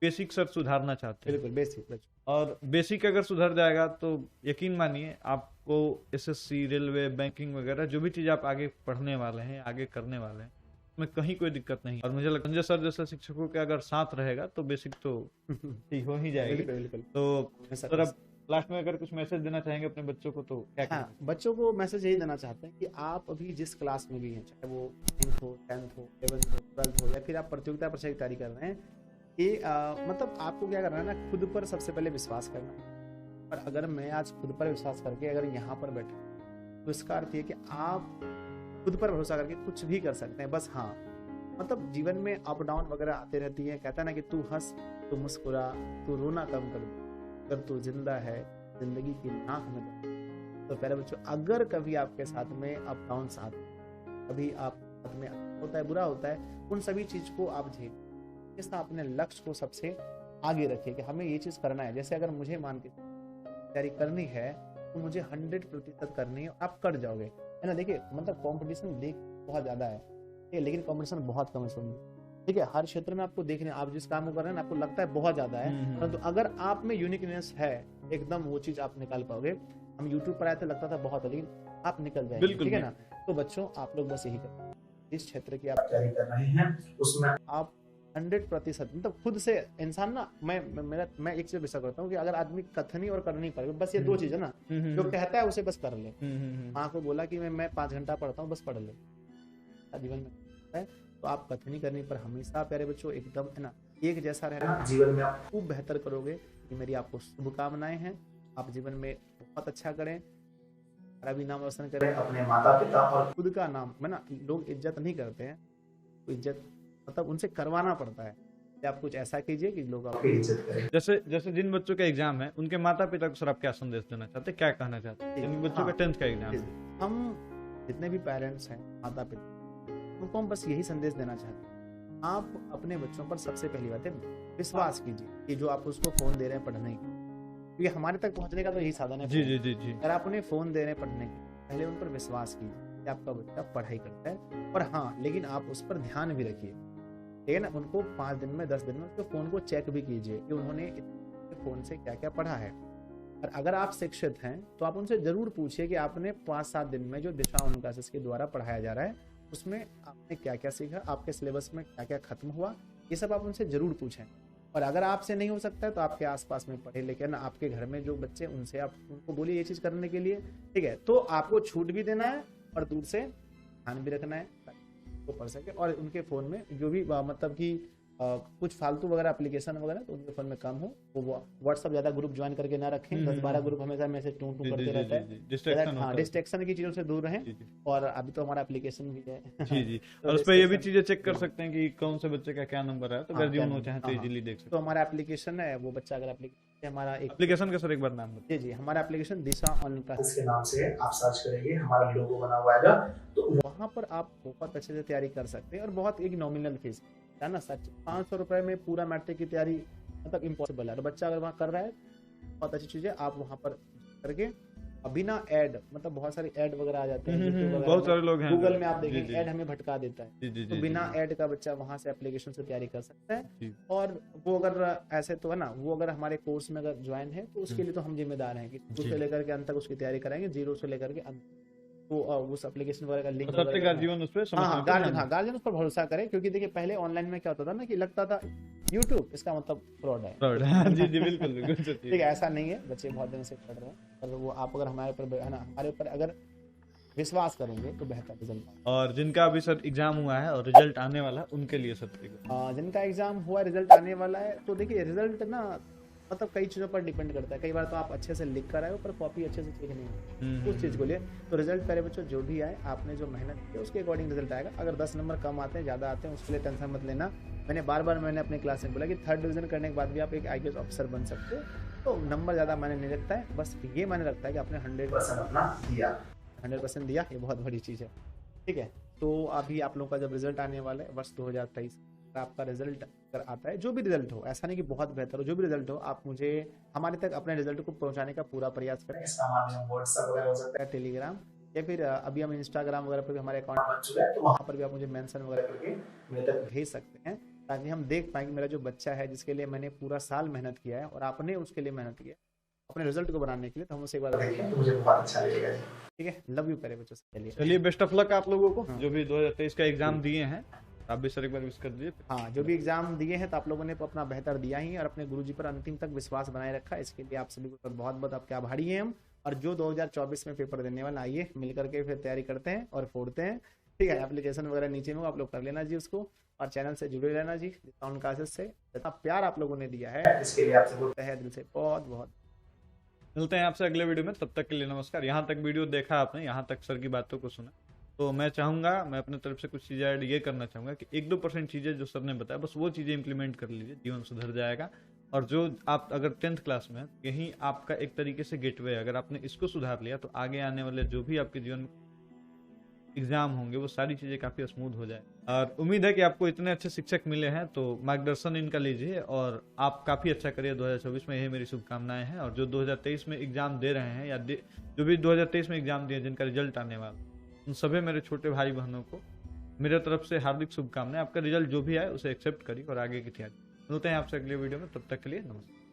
बेसिक सर सुधारना चाहते हैं, बेसिक, और बेसिक अगर सुधर जाएगा तो यकीन मानिए आपको एसएससी, रेलवे, बैंकिंग वगैरह जो भी चीज आप आगे पढ़ने वाले हैं, आगे करने वाले हैं, में कहीं कोई दिक्कत नहीं। और मुझे लगता है संजय सर जैसे शिक्षकों के अगर साथ रहेगा तो बेसिक तो ठीक हो ही जाएगी। बिल्कुल। तो सर अब लास्ट में अगर कुछ मैसेज देना चाहेंगे अपने बच्चों को तो क्या हाँ, बच्चों को मैसेज यही देना चाहते हैं कि आप अभी जिस क्लास में भी हैं, चाहे वो 9th हो, 10th हो, 11th हो, 12th हो, या फिर आप प्रतियोगिता परीक्षा की तैयारी कर रहे हैं, कि मतलब आपको क्या करना है ना, खुद पर सबसे पहले विश्वास करना है। और अगर मैं आज खुद पर विश्वास करके अगर यहाँ पर बैठा तो इसका अर्थ ये कि आप खुद पर भरोसा करके कुछ भी कर सकते हैं। बस हाँ, मतलब जीवन में अप डाउन वगैरह आते रहती है। कहता है ना कि तू हंस, तू मुस्कुरा, तू रोना कम कर दे, अगर तू जिंदा है जिंदगी की नाक में दम। तो प्यारे बच्चों, अगर कभी आपके साथ में अप डाउन आते, कभी आप साथ में होता है, बुरा होता है, उन सभी चीज को आप झेल, इस अपने लक्ष्य को सबसे आगे रखिए कि हमें ये चीज करना है। जैसे अगर मुझे मान के तैयारी करनी है तो मुझे 100% करनी है, आप कर जाओगे, है ना। देखिए मतलब कंपटीशन देख बहुत ज्यादा है, लेकिन कंपटीशन बहुत कम है। सुनिए, ठीक है, हर क्षेत्र में आपको देखने, आप जिस काम को कर रहे हैं ना, आपको लगता है बहुत ज्यादा है, परंतु अगर आप में यूनिकनेस है एकदम, वो चीज आप निकाल पाओगे। हम यूट्यूब पर आए थे, लगता था बहुत है, लेकिन आप निकल जाएंगे, ठीक है ना। तो बच्चों, आप लोग बस यही करें, इस क्षेत्र की आप तैयारी कर रहे हैं उसमें आप 100% मतलब खुद से इंसान ना, मैं एक चीज विश्वास करता हूँ कि अगर आदमी कथनी और करनी पड़े, बस ये दो चीज है ना, जो कहता है उसे बस कर ले। माँ को बोला कि मैं 5 घंटा पढ़ता हूँ, बस पढ़ ले, जीवन में है। तो आप कथनी करने पर हमेशा प्यारे बच्चों एकदम, है ना, एक जैसा रहना, जीवन में आप खूब बेहतर करोगे। ये मेरी आपको शुभकामनाएं हैं। आप जीवन में बहुत अच्छा करें, हमारा भी नाम रोशन करें, अपने माता पिता और खुद का नाम, है ना। लोग इज्जत नहीं करते हैं, तो इज्जत मतलब उनसे करवाना पड़ता है। आप कुछ ऐसा कीजिए कि लोग आपकी इज्जत करें। जैसे जिन बच्चों का एग्जाम है, उनके माता पिता को सर आप क्या संदेश देना चाहते हैं, क्या कहना चाहते हैं? जिन बच्चों का 10th का एग्जाम है, हम जितने भी पेरेंट्स हैं, माता पिता, उनको हम बस यही संदेश देना चाहते हैं, आप अपने बच्चों पर सबसे पहली बात है विश्वास कीजिए कि जो आप उसको फोन दे रहे हैं पढ़ने की, क्योंकि हमारे तक पहुंचने का तो यही साधन है। जी जी जी जी। अगर आप उन्हें फोन दे रहे हैं पढ़ने की, पहले उन पर विश्वास कीजिए कि आपका बच्चा पढ़ाई करता है, और हाँ, लेकिन आप उस पर ध्यान भी रखिए, ठीक है ना। उनको 5 दिन में 10 दिन में उसके फोन को चेक भी कीजिए कि उन्होंने फोन से क्या क्या पढ़ा है। और अगर आप शिक्षित हैं तो आप उनसे जरूर पूछिए कि आपने 5-7 दिन में जो दिशा अनुशासन के द्वारा पढ़ाया जा रहा है, उसमें आपने क्या क्या सीखा, आपके सिलेबस में क्या क्या खत्म हुआ, ये सब आप उनसे जरूर पूछें। और अगर आपसे नहीं हो सकता है तो आपके आसपास में पढ़े लिखे ना, आपके घर में जो बच्चे, उनसे आप उनको बोलिए ये चीज करने के लिए, ठीक है। तो आपको छूट भी देना है और दूर से ध्यान भी रखना है, तो पढ़ सके। और उनके फोन में जो भी मतलब कि कुछ फालतू वगैरह एप्लीकेशन वगैरह तो उनके फोन में कम हो, वो व्हाट्सएप ज्यादा ग्रुप ज्वाइन करके ना रखें। 10-12 ग्रुप हमेशा मैसेज टू करते रहता है, डिस्ट्रैक्शन की चीजों से दूर रहें। और अभी तो हमारा एप्लीकेशन भी है, जी जी, और उस पर ये भी चीजें चेक कर सकते हैं कि कौन से बच्चे का क्या नंबर है, तो गार्जियन हो चाहे तो इजीली देख सकते हैं। तो हमारा एप्लीकेशन है, वो बच्चा अगर हमारा एप्लीकेशन का सर एक बार नाम बताइए। जी, हमारा एप्लीकेशन दिशा ऑनलाइन क्लास के नाम से आप सर्च करेंगे, हमारा लोगो बना हुआ है, तो वहाँ पर आप बहुत अच्छे से तैयारी कर सकते हैं। और बहुत एक नॉमिनल फीस है ना, सच 500 रुपए में पूरा मैट्रिक की तैयारी मतलब इम्पॉसिबल है। तो बच्चा अगर वहाँ कर रहा है, बहुत अच्छी चीज है, आप वहाँ पर करके बिना ऐड, मतलब बहुत सारे ऐड वगैरह आ जाते हैं, बहुत सारे लोग हैं, गूगल में आप देखेंगे ऐड हमें भटका देता है। तो बिना ऐड का बच्चा वहां से एप्लीकेशन से तैयारी कर सकता है। और वो अगर ऐसे तो है ना, वो अगर हमारे कोर्स में अगर ज्वाइन है तो उसके लिए तो हम जिम्मेदार हैं कि शुरू से लेकर के अंत तक उसकी तैयारी कराएंगे, 0 से लेकर के अंत। तो उस एप्लीकेशन वगैरह का लिंक गार्जियन उस पर गार्जियन उस पर भरोसा करे। क्योंकि देखिए पहले ऑनलाइन में क्या होता था ना कि लगता था यूट्यूब इसका मतलब फ्रॉड है। जी जी, बिल्कुल बिल्कुल ठीक है, ऐसा नहीं है। बच्चे बहुत दिन से पढ़ रहे हैं, और वो आप अगर हमारे ऊपर है ना, हमारे ऊपर अगर विश्वास करेंगे तो बेहतर रिजल्ट। और जिनका अभी सर एग्जाम हुआ है और रिजल्ट आने वाला है, उनके लिए सर जिनका एग्जाम हुआ, रिजल्ट आने वाला है, तो देखिए रिजल्ट ना मतलब कई चीज़ों पर डिपेंड करता है। कई बार तो आप अच्छे से लिख कर आए हो पर कॉपी अच्छे से ठीक नहीं है, उस चीज़ को लिए तो रिजल्ट पहले बच्चों जो भी आए, आपने जो मेहनत की उसके अकॉर्डिंग रिजल्ट आएगा। अगर 10 नंबर कम आते हैं, ज़्यादा आते हैं, उसके लिए टेंशन मत लेना। मैंने बार मैंने अपनी क्लास में बोला कि 3rd डिवीजन करने के बाद भी आप एक IAS ऑफिसर बन सकते हो। तो नंबर ज़्यादा मैंने नहीं रखता है, बस ये मैंने रखता है कि आपने 100% अपना दिया, 100% दिया, ये बहुत बड़ी चीज़ है। ठीक है, तो अभी आप लोगों का जब रिजल्ट आने वाला है वर्ष 2023, आपका रिजल्ट अगर आता है, जो भी रिजल्ट हो, ऐसा नहीं कि बहुत बेहतर हो, जो भी रिजल्ट हो, आप मुझे हमारे तक अपने रिजल्ट को पहुंचाने का पूरा प्रयास करें। इसका माध्यम व्हाट्सएप वगैरह हो सकता है, टेलीग्राम, या फिर अभी हम इंस्टाग्राम वगैरह पर भी हमारे अकाउंट बन चुका है, तो वहाँ पर भी आप मुझे मेंशन वगैरह करके मेरे तक भेज सकते हैं, ताकि हम देख पाएंगे मेरा जो बच्चा है, जिसके लिए मैंने पूरा साल मेहनत किया है और आपने उसके लिए मेहनत किया अपने रिजल्ट को बनाने के लिए, तो हम उसे एक बार देखें तो मुझे बहुत अच्छा लगेगा। ठीक है, लव यू प्यारे बच्चों से। चलिए बेस्ट ऑफ लक आप लोगों को जो भी 2023 का एग्जाम दिए हैं। आप भी सर एक बार विश कर दीजिए। हाँ, जो भी एग्जाम दिए हैं तो आप लोगों ने तो अपना बेहतर दिया ही और अपने गुरुजी पर अंतिम तक विश्वास बनाए रखा, इसके लिए आप सभी को बहुत बहुत आपके आभारी हैं हम। और जो 2024 में पेपर देने वाला, आइए मिल करके फिर तैयारी करते हैं और फोड़ते हैं। ठीक है, एप्लीकेशन वगैरह नीचे में आप लोग कर लेना जी उसको, और चैनल से जुड़े रहना जी। डिस्काउंट क्लासेस से जितना प्यार आप लोगों ने दिया है इसके लिए आपसे बहुत तहे दिल से बहुत बहुत मिलते हैं आपसे अगले वीडियो में, तब तक के लिए नमस्कार। यहाँ तक वीडियो देखा आपने, यहाँ तक सर की बातों को सुना, तो मैं चाहूँगा, मैं अपने तरफ से कुछ चीज़ें ऐड ये करना चाहूँगा कि 1-2% चीज़ें जो सर ने बताया बस वो चीज़ें इंप्लीमेंट कर लीजिए, जीवन सुधर जाएगा। और जो आप अगर 10th क्लास में, यही आपका एक तरीके से गेटवे है, अगर आपने इसको सुधार लिया तो आगे आने वाले जो भी आपके जीवन में एग्जाम होंगे वो सारी चीज़ें काफ़ी स्मूथ हो जाए। और उम्मीद है कि आपको इतने अच्छे शिक्षक मिले हैं, तो मार्गदर्शन इनका लीजिए और आप काफ़ी अच्छा करिए 2024 में, यही मेरी शुभकामनाएं हैं। और जो 2023 में एग्जाम दे रहे हैं या जो भी 2023 में एग्जाम दिए जिनका रिजल्ट आने वाला, उन सभी मेरे छोटे भाई बहनों को मेरे तरफ से हार्दिक शुभकामनाएं। आपका रिजल्ट जो भी आए उसे एक्सेप्ट करिए और आगे की तैयारी। मिलते हैं आपसे अगले वीडियो में, तब तक के लिए नमस्कार।